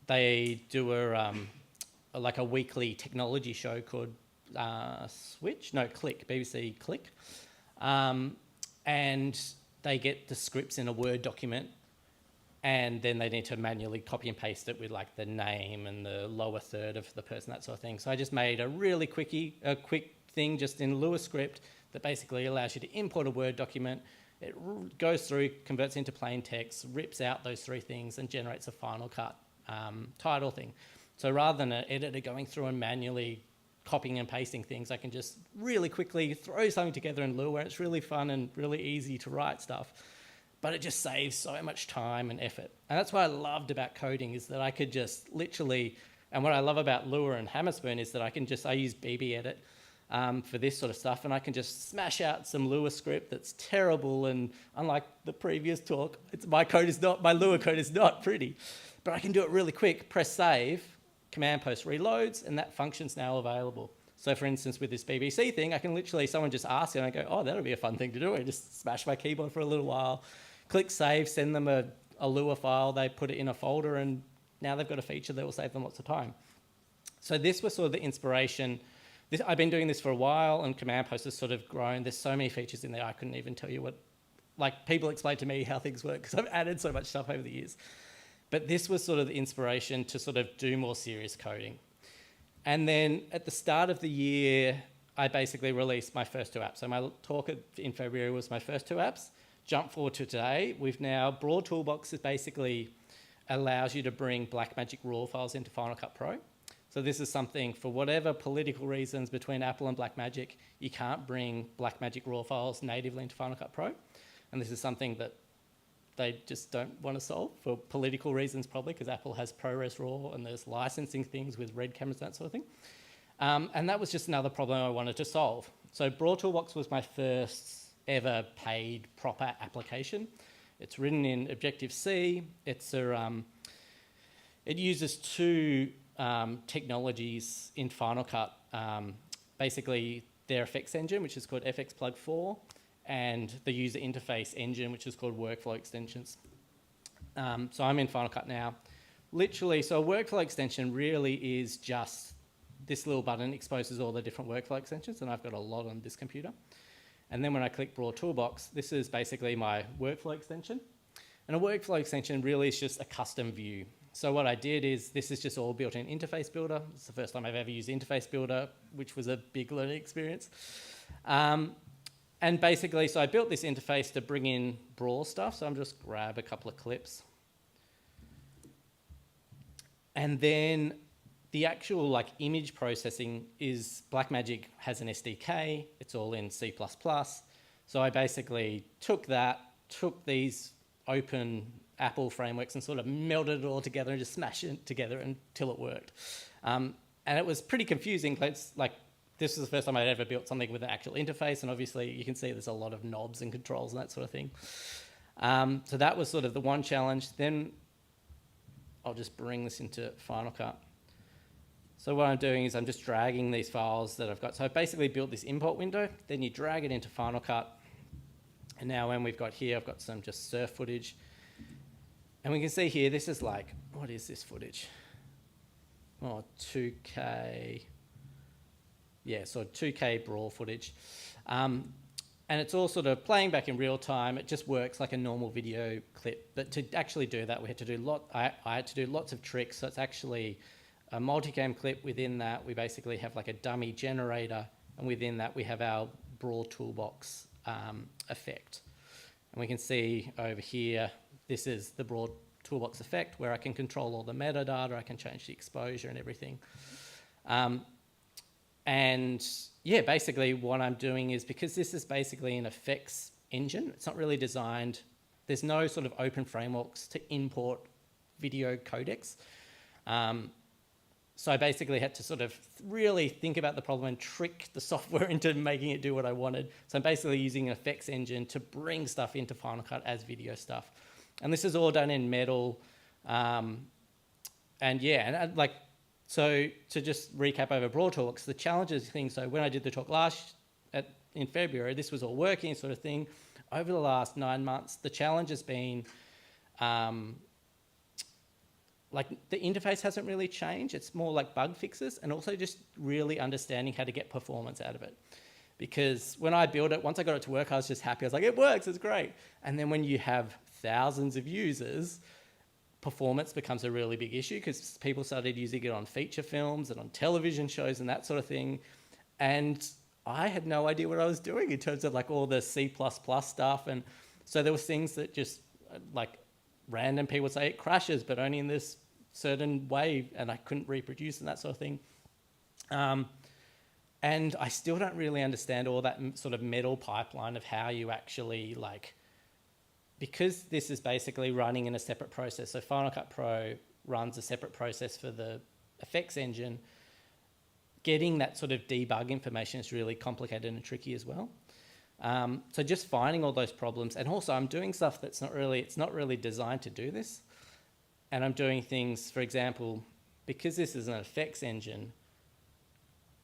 they do a weekly technology show called Click, BBC Click. And they get the scripts in a Word document, and then they need to manually copy and paste it with like the name and the lower third of the person, that sort of thing. So I just made a really quick thing just in Lua script that basically allows you to import a Word document. It goes through, converts into plain text, rips out those three things and generates a Final Cut title thing. So rather than an editor going through and manually copying and pasting things, I can just really quickly throw something together in Lua, where it's really fun and really easy to write stuff. But it just saves so much time and effort. And that's what I loved about coding, is that I could just literally, and what I love about Lua and Hammerspoon is that I use BB Edit for this sort of stuff, and I can just smash out some Lua script that's terrible, and unlike the previous talk, my Lua code is not pretty. But I can do it really quick, press save, Command Post reloads, and that function's now available. So for instance, with this BBC thing, I can literally, someone just asks and I go, oh, that'll be a fun thing to do. I just smash my keyboard for a little while, click save, send them a Lua file, they put it in a folder, and now they've got a feature that will save them lots of time. So this was sort of the inspiration. I've been doing this for a while, and Command Post has sort of grown. There's so many features in there, I couldn't even tell you what, like people explain to me how things work because I've added so much stuff over the years. But this was sort of the inspiration to sort of do more serious coding. And then at the start of the year, I basically released my first two apps. So my talk in February was my first two apps. Jump forward to today, we've now, Broad Toolbox is basically allows you to bring Blackmagic raw files into Final Cut Pro. So this is something, for whatever political reasons between Apple and Blackmagic, you can't bring Blackmagic raw files natively into Final Cut Pro. And this is something that they just don't want to solve for political reasons, probably, because Apple has ProRes RAW and there's licensing things with red cameras, that sort of thing. And that was just another problem I wanted to solve. So Broad Toolbox was my first ever paid proper application. It's written in Objective-C. It uses two technologies in Final Cut. Basically, their effects engine, which is called FX Plug 4, and the user interface engine, which is called Workflow Extensions. So I'm in Final Cut now. Literally, so a workflow extension really is just this little button exposes all the different workflow extensions, and I've got a lot on this computer. And then when I click Broad Toolbox, this is basically my workflow extension. And a workflow extension really is just a custom view. So what I did is, this is just all built in Interface Builder. It's the first time I've ever used Interface Builder, which was a big learning experience. And basically, so I built this interface to bring in Brawl stuff. So I'm just grab a couple of clips. And then the actual like image processing is, Blackmagic has an SDK. It's all in C++. So I basically took these open Apple frameworks and sort of melded it all together and just smashed it together until it worked. And it was pretty confusing. It's like, this was the first time I'd ever built something with an actual interface, and obviously you can see there's a lot of knobs and controls and that sort of thing. So that was sort of the one challenge. Then I'll just bring this into Final Cut. So what I'm doing is I'm just dragging these files that I've got. So I've basically built this import window, then you drag it into Final Cut. And now when we've got here, I've got some just surf footage. And we can see here, this is like, what is this footage? Oh, 2K. Yeah, so 2K Brawl footage. And it's all sort of playing back in real time. It just works like a normal video clip. But to actually do that, we had to do I had to do lots of tricks. So it's actually a multicam clip. Within that, we basically have like a dummy generator. And within that, we have our Brawl Toolbox effect. And we can see over here, this is the Broad Toolbox effect, where I can control all the metadata, I can change the exposure and everything. And yeah, basically what I'm doing is, because this is basically an effects engine, it's not really designed, there's no sort of open frameworks to import video codecs. So I basically had to sort of really think about the problem and trick the software into making it do what I wanted. So I'm basically using an effects engine to bring stuff into Final Cut as video stuff. And this is all done in Metal. And yeah, and like So to just recap over broad talks, the challenges thing, so when I did the talk in February, this was all working sort of thing. Over the last 9 months, the challenge has been, like the interface hasn't really changed. It's more like bug fixes and also just really understanding how to get performance out of it. Because when I built it, once I got it to work, I was just happy. I was like, it works, it's great. And then when you have thousands of users, performance becomes a really big issue because people started using it on feature films and on television shows and that sort of thing. And I had no idea what I was doing in terms of like all the C++ stuff. And so there was things that just like random people would say it crashes, but only in this certain way, and I couldn't reproduce and that sort of thing. And I still don't really understand all that sort of metal pipeline of how you actually like, because this is basically running in a separate process. So Final Cut Pro runs a separate process for the effects engine. Getting that sort of debug information is really complicated and tricky as well. So just finding all those problems, and also I'm doing stuff that's not really designed to do this. And I'm doing things, for example, because this is an effects engine,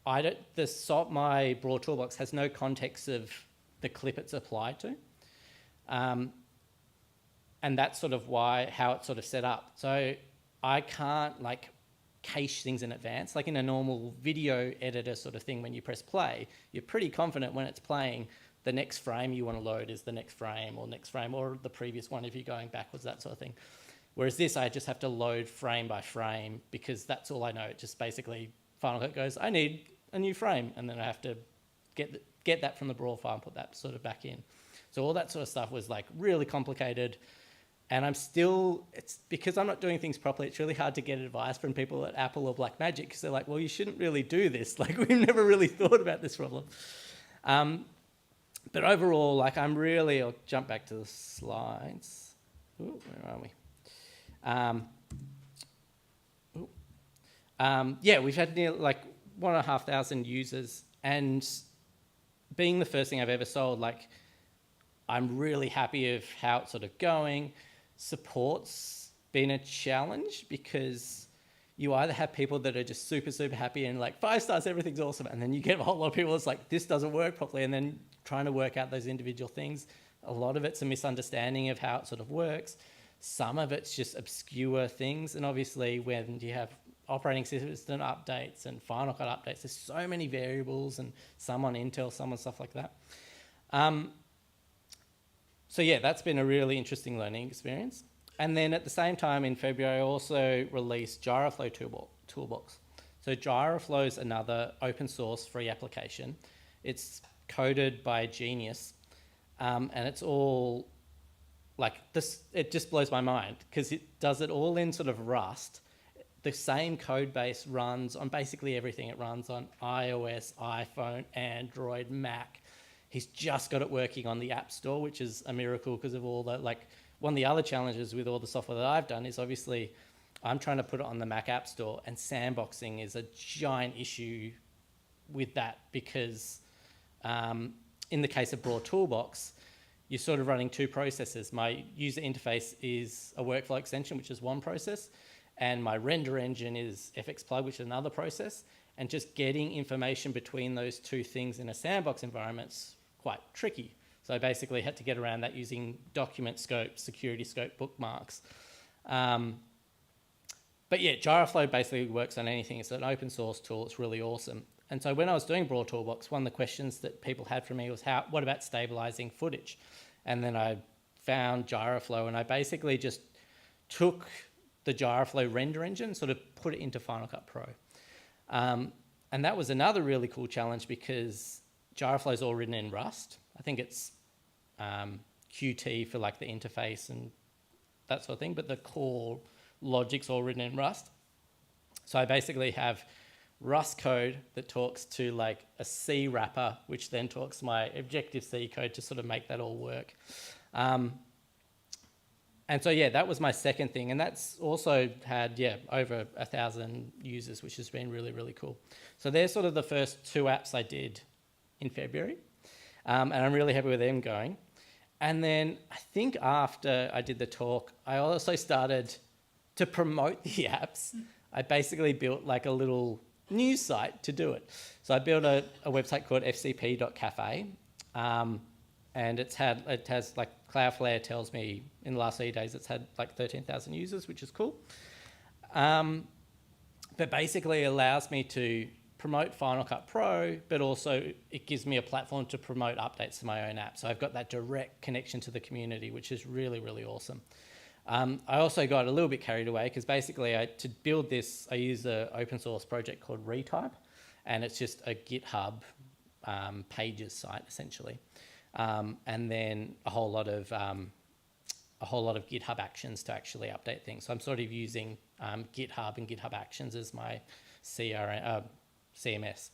my broad toolbox has no context of the clip it's applied to. And that's sort of how it's sort of set up. So I can't like cache things in advance. Like in a normal video editor sort of thing, when you press play, you're pretty confident when it's playing, the next frame you want to load is the next frame or the previous one if you're going backwards, that sort of thing. Whereas this, I just have to load frame by frame because that's all I know. It just basically, Final Cut goes, I need a new frame, and then I have to get that from the raw file and put that sort of back in. So all that sort of stuff was like really complicated. And it's because I'm not doing things properly, it's really hard to get advice from people at Apple or Blackmagic because they're like, well, you shouldn't really do this. Like, we've never really thought about this problem. But overall, like I'll jump back to the slides. Ooh, where are we? Yeah, we've had nearly like 1,500 users, and being the first thing I've ever sold, like I'm really happy of how it's sort of going. Support's been a challenge because you either have people that are just super, super happy and like 5 stars, everything's awesome. And then you get a whole lot of people that's like, this doesn't work properly. And then trying to work out those individual things. A lot of it's a misunderstanding of how it sort of works. Some of it's just obscure things. And obviously when you have operating system updates and Final Cut updates, there's so many variables and some on Intel, some on stuff like that. So yeah, that's been a really interesting learning experience. And then at the same time in February, I also released Gyroflow Toolbox. So Gyroflow is another open source free application. It's coded by a genius, and it's all like this. It just blows my mind because it does it all in sort of Rust. The same code base runs on basically everything. It runs on iOS, iPhone, Android, Mac. He's just got it working on the App Store, which is a miracle because of all the, like, one of the other challenges with all the software that I've done is obviously I'm trying to put it on the Mac App Store, and sandboxing is a giant issue with that because in the case of Broad Toolbox, you're sort of running 2 processes. My user interface is a workflow extension, which is one process, and my render engine is FXplug, which is another process. And just getting information between those 2 things in a sandbox environment's quite tricky. So I basically had to get around that using document scope, security scope, bookmarks. But yeah, Gyroflow basically works on anything. It's an open source tool. It's really awesome. And so when I was doing Broad Toolbox, one of the questions that people had for me was, what about stabilizing footage? And then I found Gyroflow, and I basically just took the Gyroflow render engine, sort of put it into Final Cut Pro. And that was another really cool challenge because Gyroflow is all written in Rust. I think it's Qt for like the interface and that sort of thing, but the core logic's all written in Rust. So I basically have Rust code that talks to like a C wrapper, which then talks to my Objective-C code to sort of make that all work. And so, yeah, that was my second thing. And that's also had, over 1,000 users, which has been really, really cool. So they're sort of the first 2 apps I did in February. And I'm really happy with them going. And then I think after I did the talk, I also started to promote the apps. I basically built like a little news site to do it. So I built a website called fcp.cafe, and it has like Cloudflare tells me in the last 30 days it's had like 13,000 users, which is cool. But basically allows me to promote Final Cut Pro, but also it gives me a platform to promote updates to my own app. So I've got that direct connection to the community, which is really, really awesome. I also got a little bit carried away because basically to build this, I use an open source project called Retype, and it's just a GitHub pages site essentially. And then a whole lot of GitHub Actions to actually update things. So I'm sort of using GitHub and GitHub Actions as my CMS.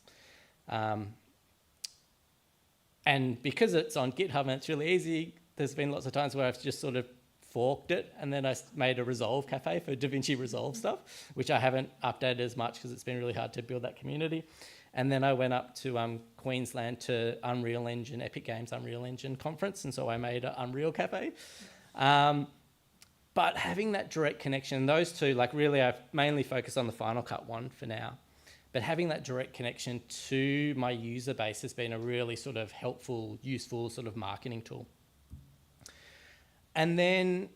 And because it's on GitHub and it's really easy, there's been lots of times where I've just sort of forked it, and then I made a Resolve cafe for DaVinci Resolve stuff, which I haven't updated as much because it's been really hard to build that community. And then I went up to Queensland to Unreal Engine, Epic Games Unreal Engine conference, and so I made an Unreal cafe. But having that direct connection, those two, like really I've mainly focused on the Final Cut one for now, but having that direct connection to my user base has been a really sort of helpful, useful sort of marketing tool. And then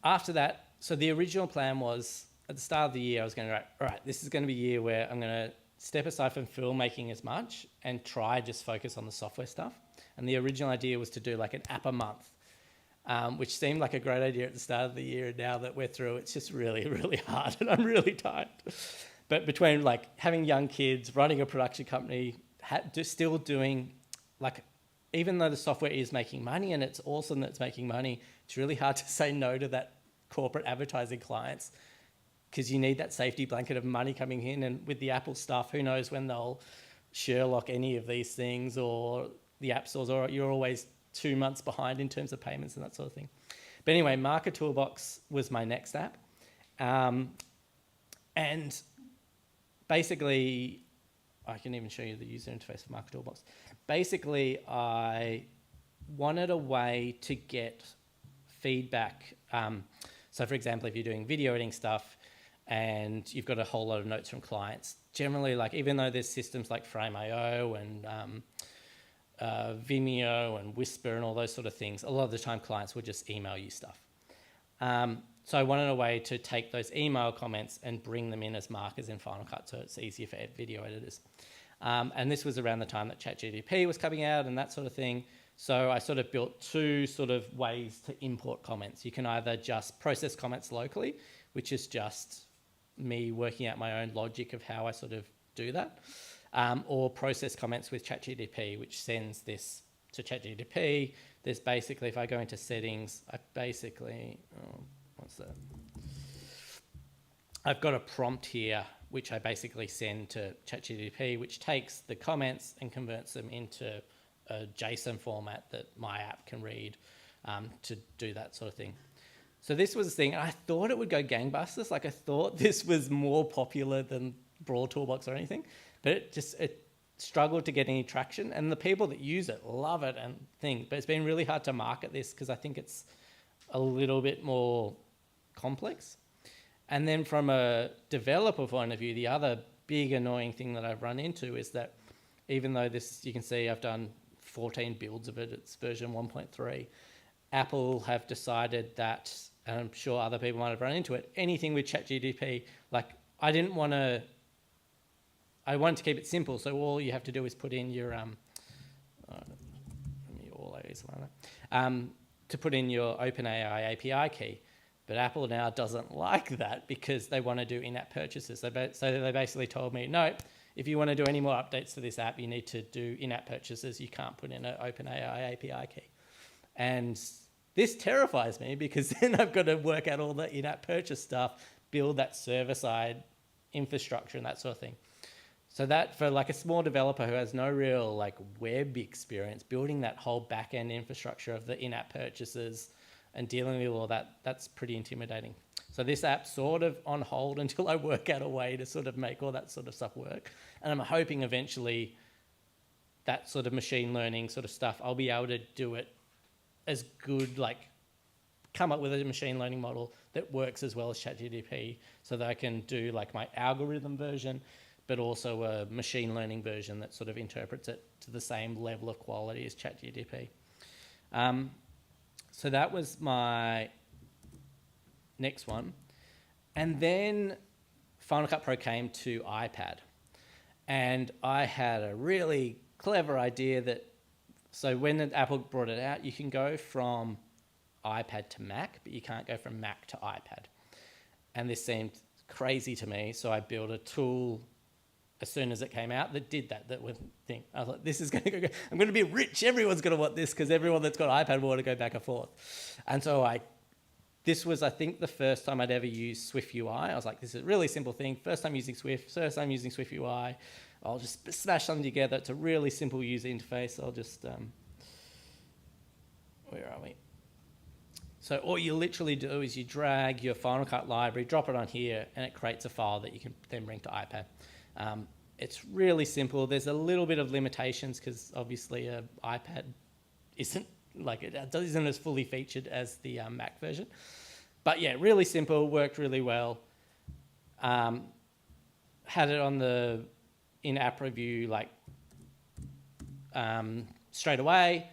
after that, so the original plan was at the start of the year, I was going to write, all right, this is going to be a year where I'm going to step aside from filmmaking as much and try just focus on the software stuff. And the original idea was to do like an app a month, which seemed like a great idea at the start of the year. And now that we're through, it's just really, really hard and I'm really tired. But between like having young kids, running a production company, still doing like, even though the software is making money and it's awesome that it's making money, it's really hard to say no to that corporate advertising clients because you need that safety blanket of money coming in. And with the Apple stuff, who knows when they'll Sherlock any of these things, or the app stores, or you're always 2 months behind in terms of payments and that sort of thing. But anyway, Market Toolbox was my next app. And basically, I can even show you the user interface for Market Toolbox. Basically, I wanted a way to get feedback. So for example, if you're doing video editing stuff and you've got a whole lot of notes from clients, generally, like even though there's systems like Frame.io and Vimeo and Whisper and all those sort of things, a lot of the time clients will just email you stuff. So I wanted a way to take those email comments and bring them in as markers in Final Cut so it's easier for video editors. And this was around the time that ChatGPT was coming out and that sort of thing. So I sort of built two sort of ways to import comments. You can either just process comments locally, which is just me working out my own logic of how I sort of do that, or process comments with ChatGPT, which sends this to ChatGPT. There's basically, if I go into settings, I basically, what's that? I've got a prompt here, which I basically send to ChatGPT, which takes the comments and converts them into a JSON format that my app can read to do that sort of thing. So this was the thing. I thought it would go gangbusters. Like I thought this was more popular than Broad Toolbox or anything, but it struggled to get any traction. And the people that use it love it and think, but it's been really hard to market this because I think it's a little bit more complex. And then from a developer point of view, the other big annoying thing that I've run into is that even though this, you can see I've done 14 builds of it, it's version 1.3, Apple have decided that, and I'm sure other people might have run into it, anything with ChatGPT, like I wanted to keep it simple, so all you have to do is put in your, to put in your OpenAI API key. But Apple now doesn't like that because they want to do in-app purchases. So they basically told me, no, if you want to do any more updates to this app, you need to do in-app purchases. You can't put in an OpenAI API key. And this terrifies me because then I've got to work out all the in-app purchase stuff, build that server-side infrastructure and that sort of thing. So that for like a small developer who has no real like web experience, building that whole back-end infrastructure of the in-app purchases and dealing with all that, that's pretty intimidating. So this app's sort of on hold until I work out a way to sort of make all that sort of stuff work. And I'm hoping eventually that sort of machine learning sort of stuff, I'll be able to do it as good, like come up with a machine learning model that works as well as ChatGPT, so that I can do like my algorithm version, but also a machine learning version that sort of interprets it to the same level of quality as ChatGPT. So that was my next one. And then Final Cut Pro came to iPad. And I had a really clever idea that, so when Apple brought it out, you can go from iPad to Mac, but you can't go from Mac to iPad. And this seemed crazy to me, so I built a tool as soon as it came out that did that. That would think, I was like, this is going to go, I'm going to be rich. Everyone's going to want this because everyone that's got iPad will want to go back and forth. And so this was, I think, the first time I'd ever used Swift UI. I was like, this is a really simple thing. First time using Swift, first time using Swift UI. I'll just smash something together. It's a really simple user interface. I'll just, where are we? So all you literally do is you drag your Final Cut library, drop it on here, and it creates a file that you can then bring to iPad. It's really simple. There's a little bit of limitations because obviously an iPad isn't as fully featured as the Mac version. But yeah, really simple, worked really well. Had it on the in-app review straight away,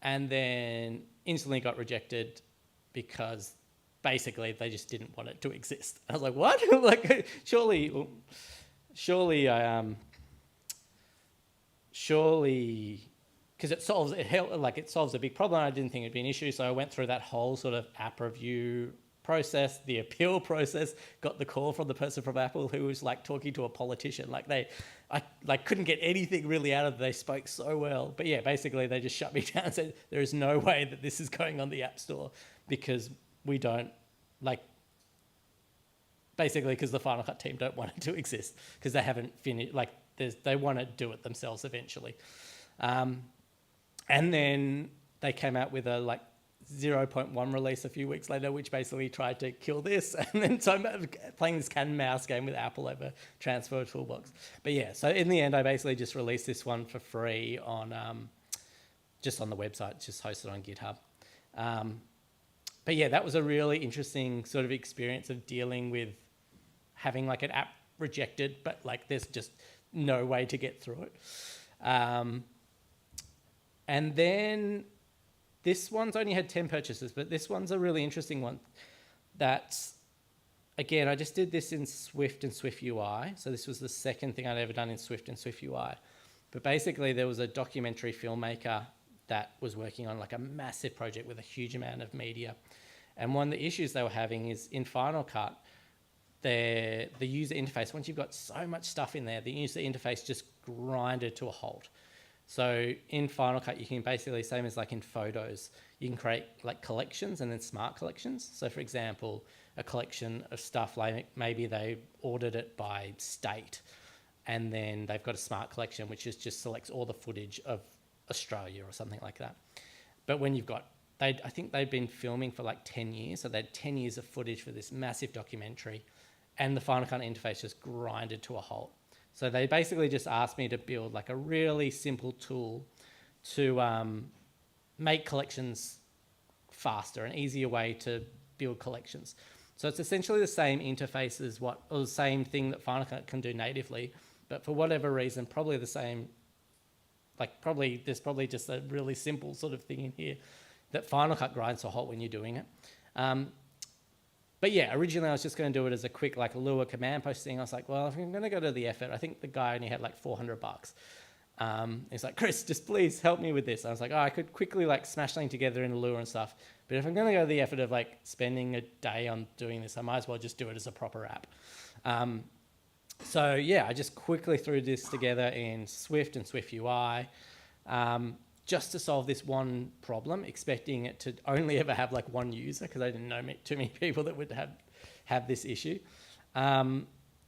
and then instantly got rejected because basically they just didn't want it to exist. I was like, what? Surely, because it solves a big problem. I didn't think it'd be an issue, so I went through that whole sort of app review process, the appeal process. Got the call from the person from Apple who was like talking to a politician. I couldn't get anything really out of it. They spoke so well, but yeah, basically they just shut me down and said there is no way that this is going on the App Store because we don't basically because the Final Cut team don't want it to exist because they haven't finished, they want to do it themselves eventually. And then they came out with a 0.1 release a few weeks later, which basically tried to kill this. And then so I'm playing this cat and mouse game with Apple over Transfer Toolbox. But yeah, so in the end, I basically just released this one for free on just on the website, just hosted on GitHub. But yeah, that was a really interesting sort of experience of dealing with having an app rejected, but there's just no way to get through it. And then this one's only had 10 purchases, but this one's a really interesting one. That's, again, I just did this in Swift and Swift UI. So this was the second thing I'd ever done in Swift and Swift UI. But basically there was a documentary filmmaker that was working on a massive project with a huge amount of media. And one of the issues they were having is in Final Cut, the user interface, once you've got so much stuff in there, the user interface just grinded to a halt. So in Final Cut, you can basically, same as in Photos, you can create collections and then smart collections. So for example, a collection of stuff, maybe they ordered it by state, and then they've got a smart collection, which just selects all the footage of Australia or something like that. But when you've got, I think they'd been filming for 10 years, so they had 10 years of footage for this massive documentary, and the Final Cut interface just grinded to a halt. So they basically just asked me to build a really simple tool to make collections faster, an easier way to build collections. So it's essentially the same interface as or the same thing that Final Cut can do natively, but for whatever reason, probably the same, there's probably just a really simple sort of thing in here that Final Cut grinds to a halt when you're doing it. But yeah, originally I was just going to do it as a quick Lua command post thing. I was like, well, if I'm going to go to the effort, I think the guy only had $400. He's like, Chris, just please help me with this. I was like, I could quickly smash something together in Lua and stuff. But if I'm going to go to the effort of spending a day on doing this, I might as well just do it as a proper app. So yeah, I just quickly threw this together in Swift and Swift UI. Just to solve this one problem, expecting it to only ever have one user because I didn't know too many people that would have this issue. And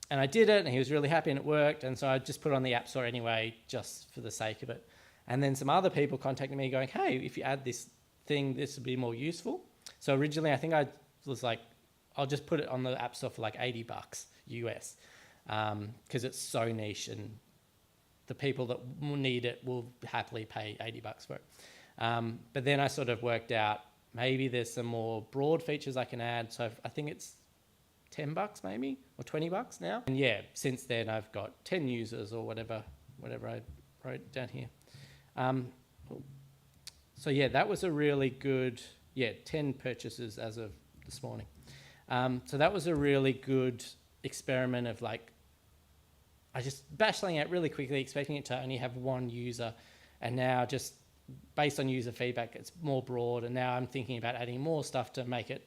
I did it, and he was really happy, and it worked. And so I just put it on the App Store anyway, just for the sake of it. And then some other people contacted me going, hey, if you add this thing, this would be more useful. So originally I think I was I'll just put it on the App Store for $80 US because it's so niche and the people that need it will happily pay $80 for it. But then I sort of worked out maybe there's some more broad features I can add. So I think it's $10 maybe, or $20 now. And yeah, since then I've got 10 users or whatever I wrote down here. So yeah, that was a really good, 10 purchases as of this morning. So that was a really good experiment of like, I just bashed something out really quickly, expecting it to only have one user. And now just based on user feedback, it's more broad. And now I'm thinking about adding more stuff to make it,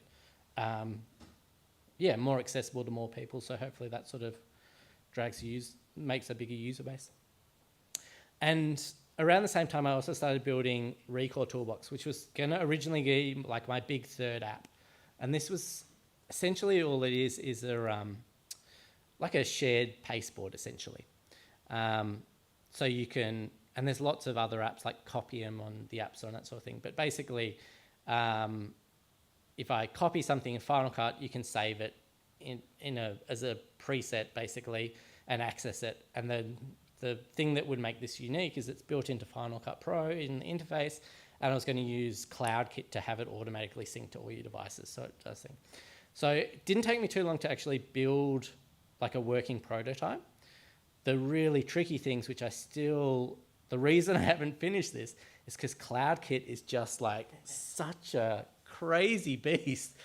more accessible to more people. So hopefully that sort of makes a bigger user base. And around the same time, I also started building Recore Toolbox, which was going to originally be like my big third app. And this was essentially all it is like a shared pasteboard, essentially. So you can, and there's lots of other apps like Copy'em on the App Store and that sort of thing. But basically, if I copy something in Final Cut, you can save it as a preset, basically, and access it. And then the thing that would make this unique is it's built into Final Cut Pro in the interface, and I was going to use CloudKit to have it automatically sync to all your devices, so it does things. So it didn't take me too long to actually build like a working prototype. The really tricky things, the reason I haven't finished this is because CloudKit is just like such a crazy beast.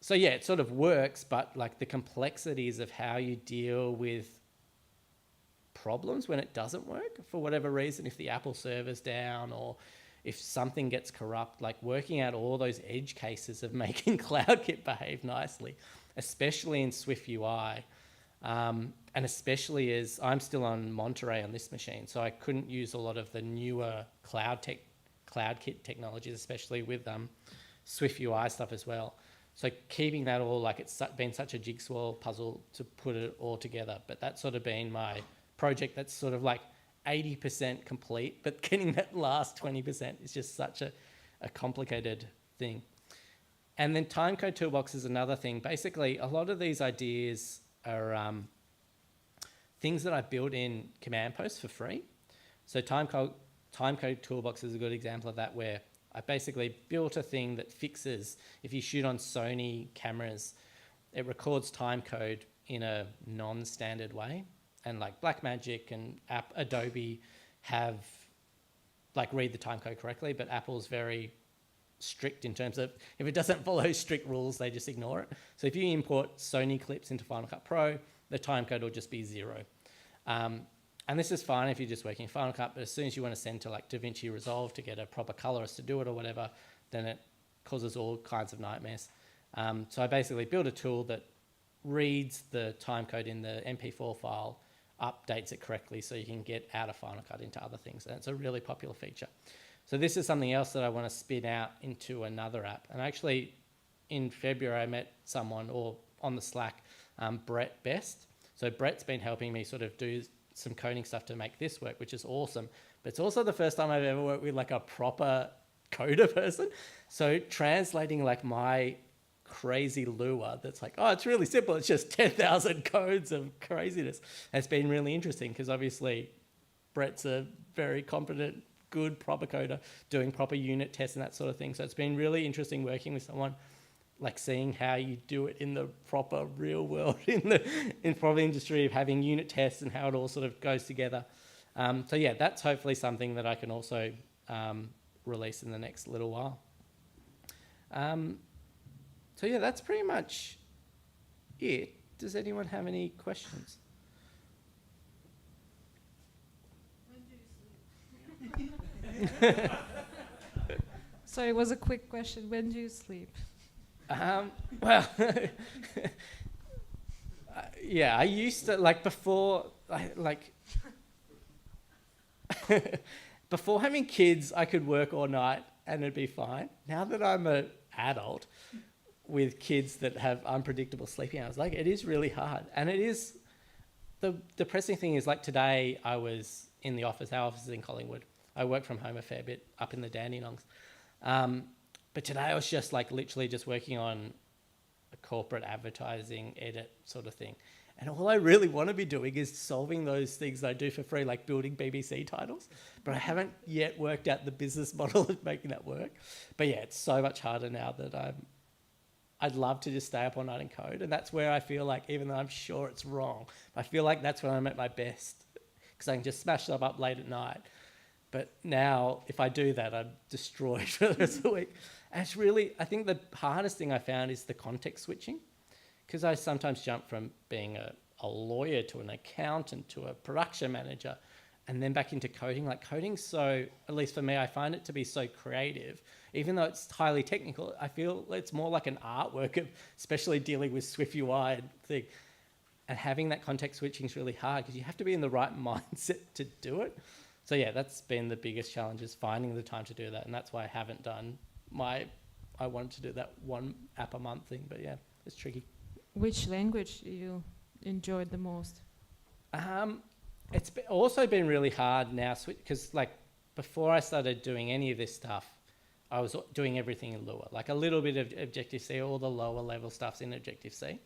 So yeah, it sort of works, but like the complexities of how you deal with problems when it doesn't work for whatever reason, if the Apple server's down or if something gets corrupt, like working out all those edge cases of making CloudKit behave nicely, especially in Swift UI. And especially as I'm still on Monterey on this machine, so I couldn't use a lot of the newer CloudKit technologies, especially with Swift UI stuff as well. So keeping that all, like it's been such a jigsaw puzzle to put it all together. But that's sort of been my project that's sort of like 80% complete, but getting that last 20% is just such a complicated thing. And then Timecode Toolbox is another thing. Basically, a lot of these ideas are things that I built in Command Post for free. So Timecode Toolbox is a good example of that, where I basically built a thing that fixes, if you shoot on Sony cameras, it records timecode in a non-standard way. And like Blackmagic and Adobe have read the timecode correctly, but Apple's very strict in terms of if it doesn't follow strict rules, they just ignore it. So if you import Sony clips into Final Cut Pro, the timecode will just be 0. And this is fine if you're just working in Final Cut, but as soon as you want to send to like DaVinci Resolve to get a proper colorist to do it or whatever, then it causes all kinds of nightmares. So I basically built a tool that reads the timecode in the MP4 file, updates it correctly so you can get out of Final Cut into other things. And it's a really popular feature. So this is something else that I want to spin out into another app. And actually, in February, I met someone, or on the Slack, Brett Best. So Brett's been helping me sort of do some coding stuff to make this work, which is awesome. But it's also the first time I've ever worked with like a proper coder person. So translating like my crazy Lua that's like, oh, it's really simple. It's just 10,000 codes of craziness. Has been really interesting because obviously Brett's a very competent, good, proper coder doing proper unit tests and that sort of thing. So it's been really interesting working with someone, like seeing how you do it in the proper real world, in proper industry of having unit tests and how it all sort of goes together. So yeah, that's hopefully something that I can also release in the next little while. So yeah, that's pretty much it. Does anyone have any questions? Sorry, it was a quick question. When do you sleep? Well, yeah, I used to, like, before before having kids, I could work all night and it'd be fine. Now that I'm an adult with kids that have unpredictable sleeping hours, like, it is really hard. And it is, the depressing thing is, like, today I was in the office. Our office is in Collingwood. I work from home a fair bit up in the Dandenongs. But today I was just like literally just working on a corporate advertising edit sort of thing. And all I really want to be doing is solving those things I do for free, like building BBC titles. But I haven't yet worked out the business model of making that work. But yeah, it's so much harder now that I'd love to just stay up all night and code. And that's where I feel like, even though I'm sure it's wrong, I feel like that's when I'm at my best, because I can just smash stuff up late at night. But now, if I do that, I'm destroyed for the rest of the week. And it's really, I think the hardest thing I found is the context switching, because I sometimes jump from being a lawyer to an accountant to a production manager and then back into coding. Like, coding's so, at least for me, I find it to be so creative. Even though it's highly technical, I feel it's more like an artwork, of, especially dealing with Swift UI and thing. And having that context switching is really hard because you have to be in the right mindset to do it. So yeah, that's been the biggest challenge, is finding the time to do that. And that's why I haven't done I wanted to do that one app a month thing, but yeah, it's tricky. Which language you enjoyed the most? It's also been really hard now, because like before I started doing any of this stuff, I was doing everything in Lua, like a little bit of Objective-C, all the lower level stuff's in Objective-C.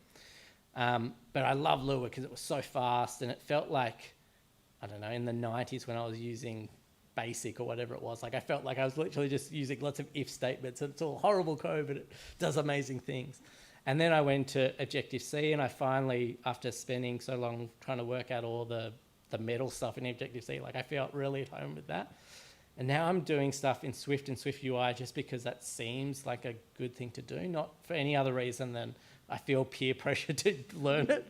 But I love Lua because it was so fast, and it felt like, I don't know, in the 90s when I was using Basic or whatever it was, like I felt like I was literally just using lots of if statements, and it's all horrible code, but it does amazing things. And then I went to Objective-C, and I finally, after spending so long trying to work out all the metal stuff in Objective-C, like I felt really at home with that. And now I'm doing stuff in Swift and Swift UI just because that seems like a good thing to do, not for any other reason than I feel peer pressure to learn it.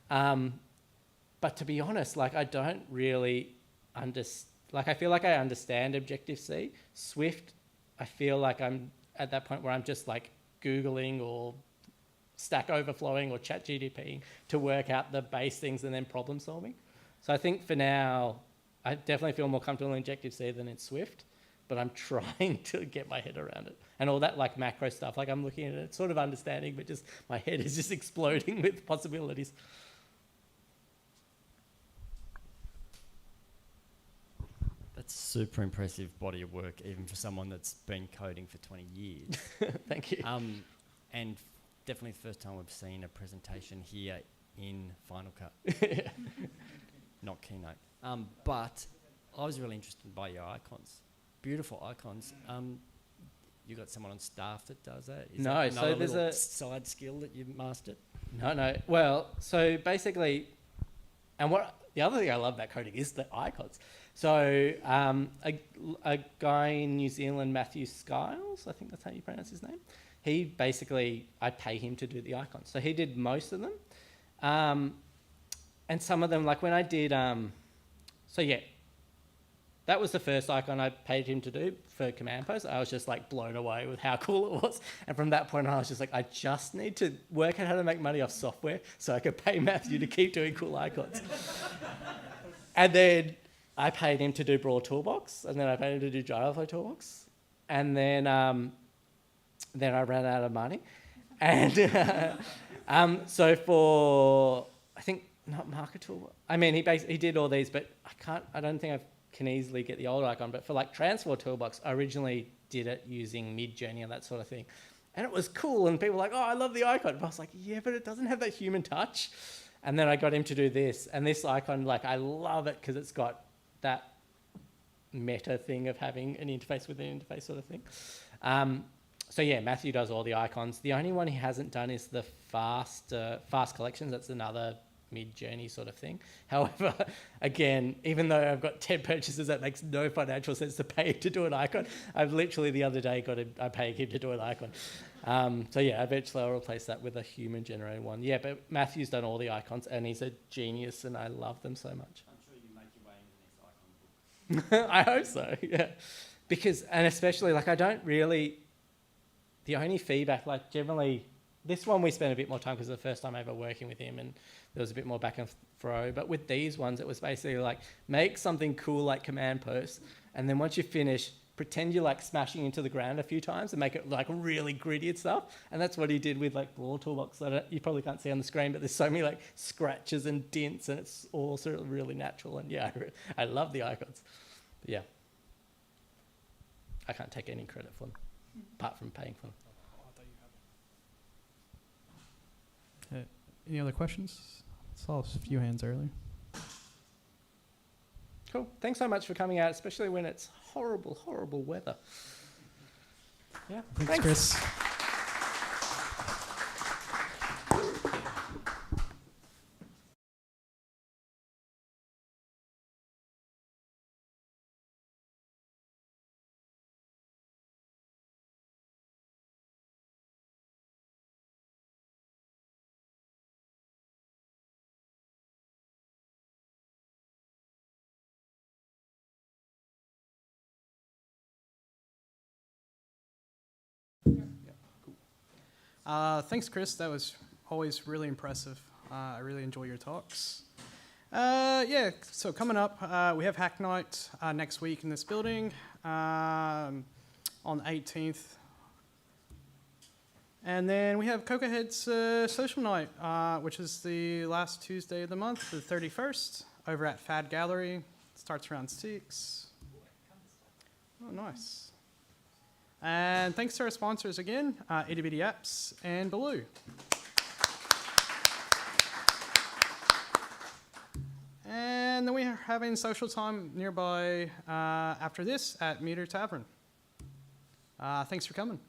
But to be honest, like I don't really understand. Like I feel like I understand Objective-C. Swift, I feel like I'm at that point where I'm just like Googling or Stack Overflowing or ChatGPT to work out the base things and then problem solving. So I think for now, I definitely feel more comfortable in Objective-C than in Swift, but I'm trying to get my head around it. And all that like macro stuff, like I'm looking at it, sort of understanding, but just my head is just exploding with possibilities. That's super impressive body of work, even for someone that's been coding for 20 years. Thank you. And definitely the first time we've seen a presentation here in Final Cut, not Keynote. But I was really interested by your icons. Beautiful icons. You got someone on staff that does that? Is No, that so another there's little a- side skill that you've mastered? No. Well, so basically, and what the other thing I love about coding is the icons. So a guy in New Zealand, Matthew Skiles, I think that's how you pronounce his name. He basically, I pay him to do the icons. So he did most of them. And some of them, like when I did, so yeah, that was the first icon I paid him to do for Command Post. I was just like blown away with how cool it was. And from that point on, I was just like, I just need to work out how to make money off software so I could pay Matthew to keep doing cool icons. And then I paid him to do Broad Toolbox, and then I paid him to do Gyroflow Toolbox. And then I ran out of money. And so for, I think, not Marker Toolbox. I mean, he did all these, but I don't think I can easily get the old icon. But for like Transfer Toolbox, I originally did it using Midjourney and that sort of thing. And it was cool, and people were like, oh, I love the icon. But I was like, yeah, but it doesn't have that human touch. And then I got him to do this. And this icon, like, I love it because it's got that meta thing of having an interface with an interface sort of thing. So yeah, Matthew does all the icons. The only one he hasn't done is the fast collections. That's another Mid-Journey sort of thing. However, again, even though I've got 10 purchases, that makes no financial sense to pay him to do an icon. I've literally the other day I paid him to do an icon. So yeah, eventually I'll replace that with a human-generated one. Yeah, but Matthew's done all the icons, and he's a genius, and I love them so much. I'm sure you make your way into the next icon book. I hope so, yeah. Because, and especially, like, I don't really, the only feedback, like, generally, this one we spent a bit more time because it was the first time ever working with him, and there was a bit more back and fro. But with these ones, it was basically like, make something cool like Command Post, and then once you finish, pretend you're like smashing into the ground a few times and make it like really gritty and stuff. And that's what he did with like Broad Toolbox. You probably can't see on the screen, but there's so many like scratches and dents, and it's all sort of really natural. And yeah, I love the icons. But yeah, I can't take any credit for them, apart from paying for them. Any other questions? Saw a few hands earlier. Cool. Thanks so much for coming out, especially when it's horrible, horrible weather. Yeah. Thanks, Chris. Thanks, Chris. That was always really impressive. I really enjoy your talks. Yeah, so coming up, we have Hack Night next week in this building on the 18th. And then we have CocoaHeads Social Night, which is the last Tuesday of the month, the 31st, over at Fad Gallery. Starts around 6. Oh, nice. And thanks to our sponsors again, Itty Bitty Apps and Baloo. And then we are having social time nearby after this at Meter Tavern. Thanks for coming.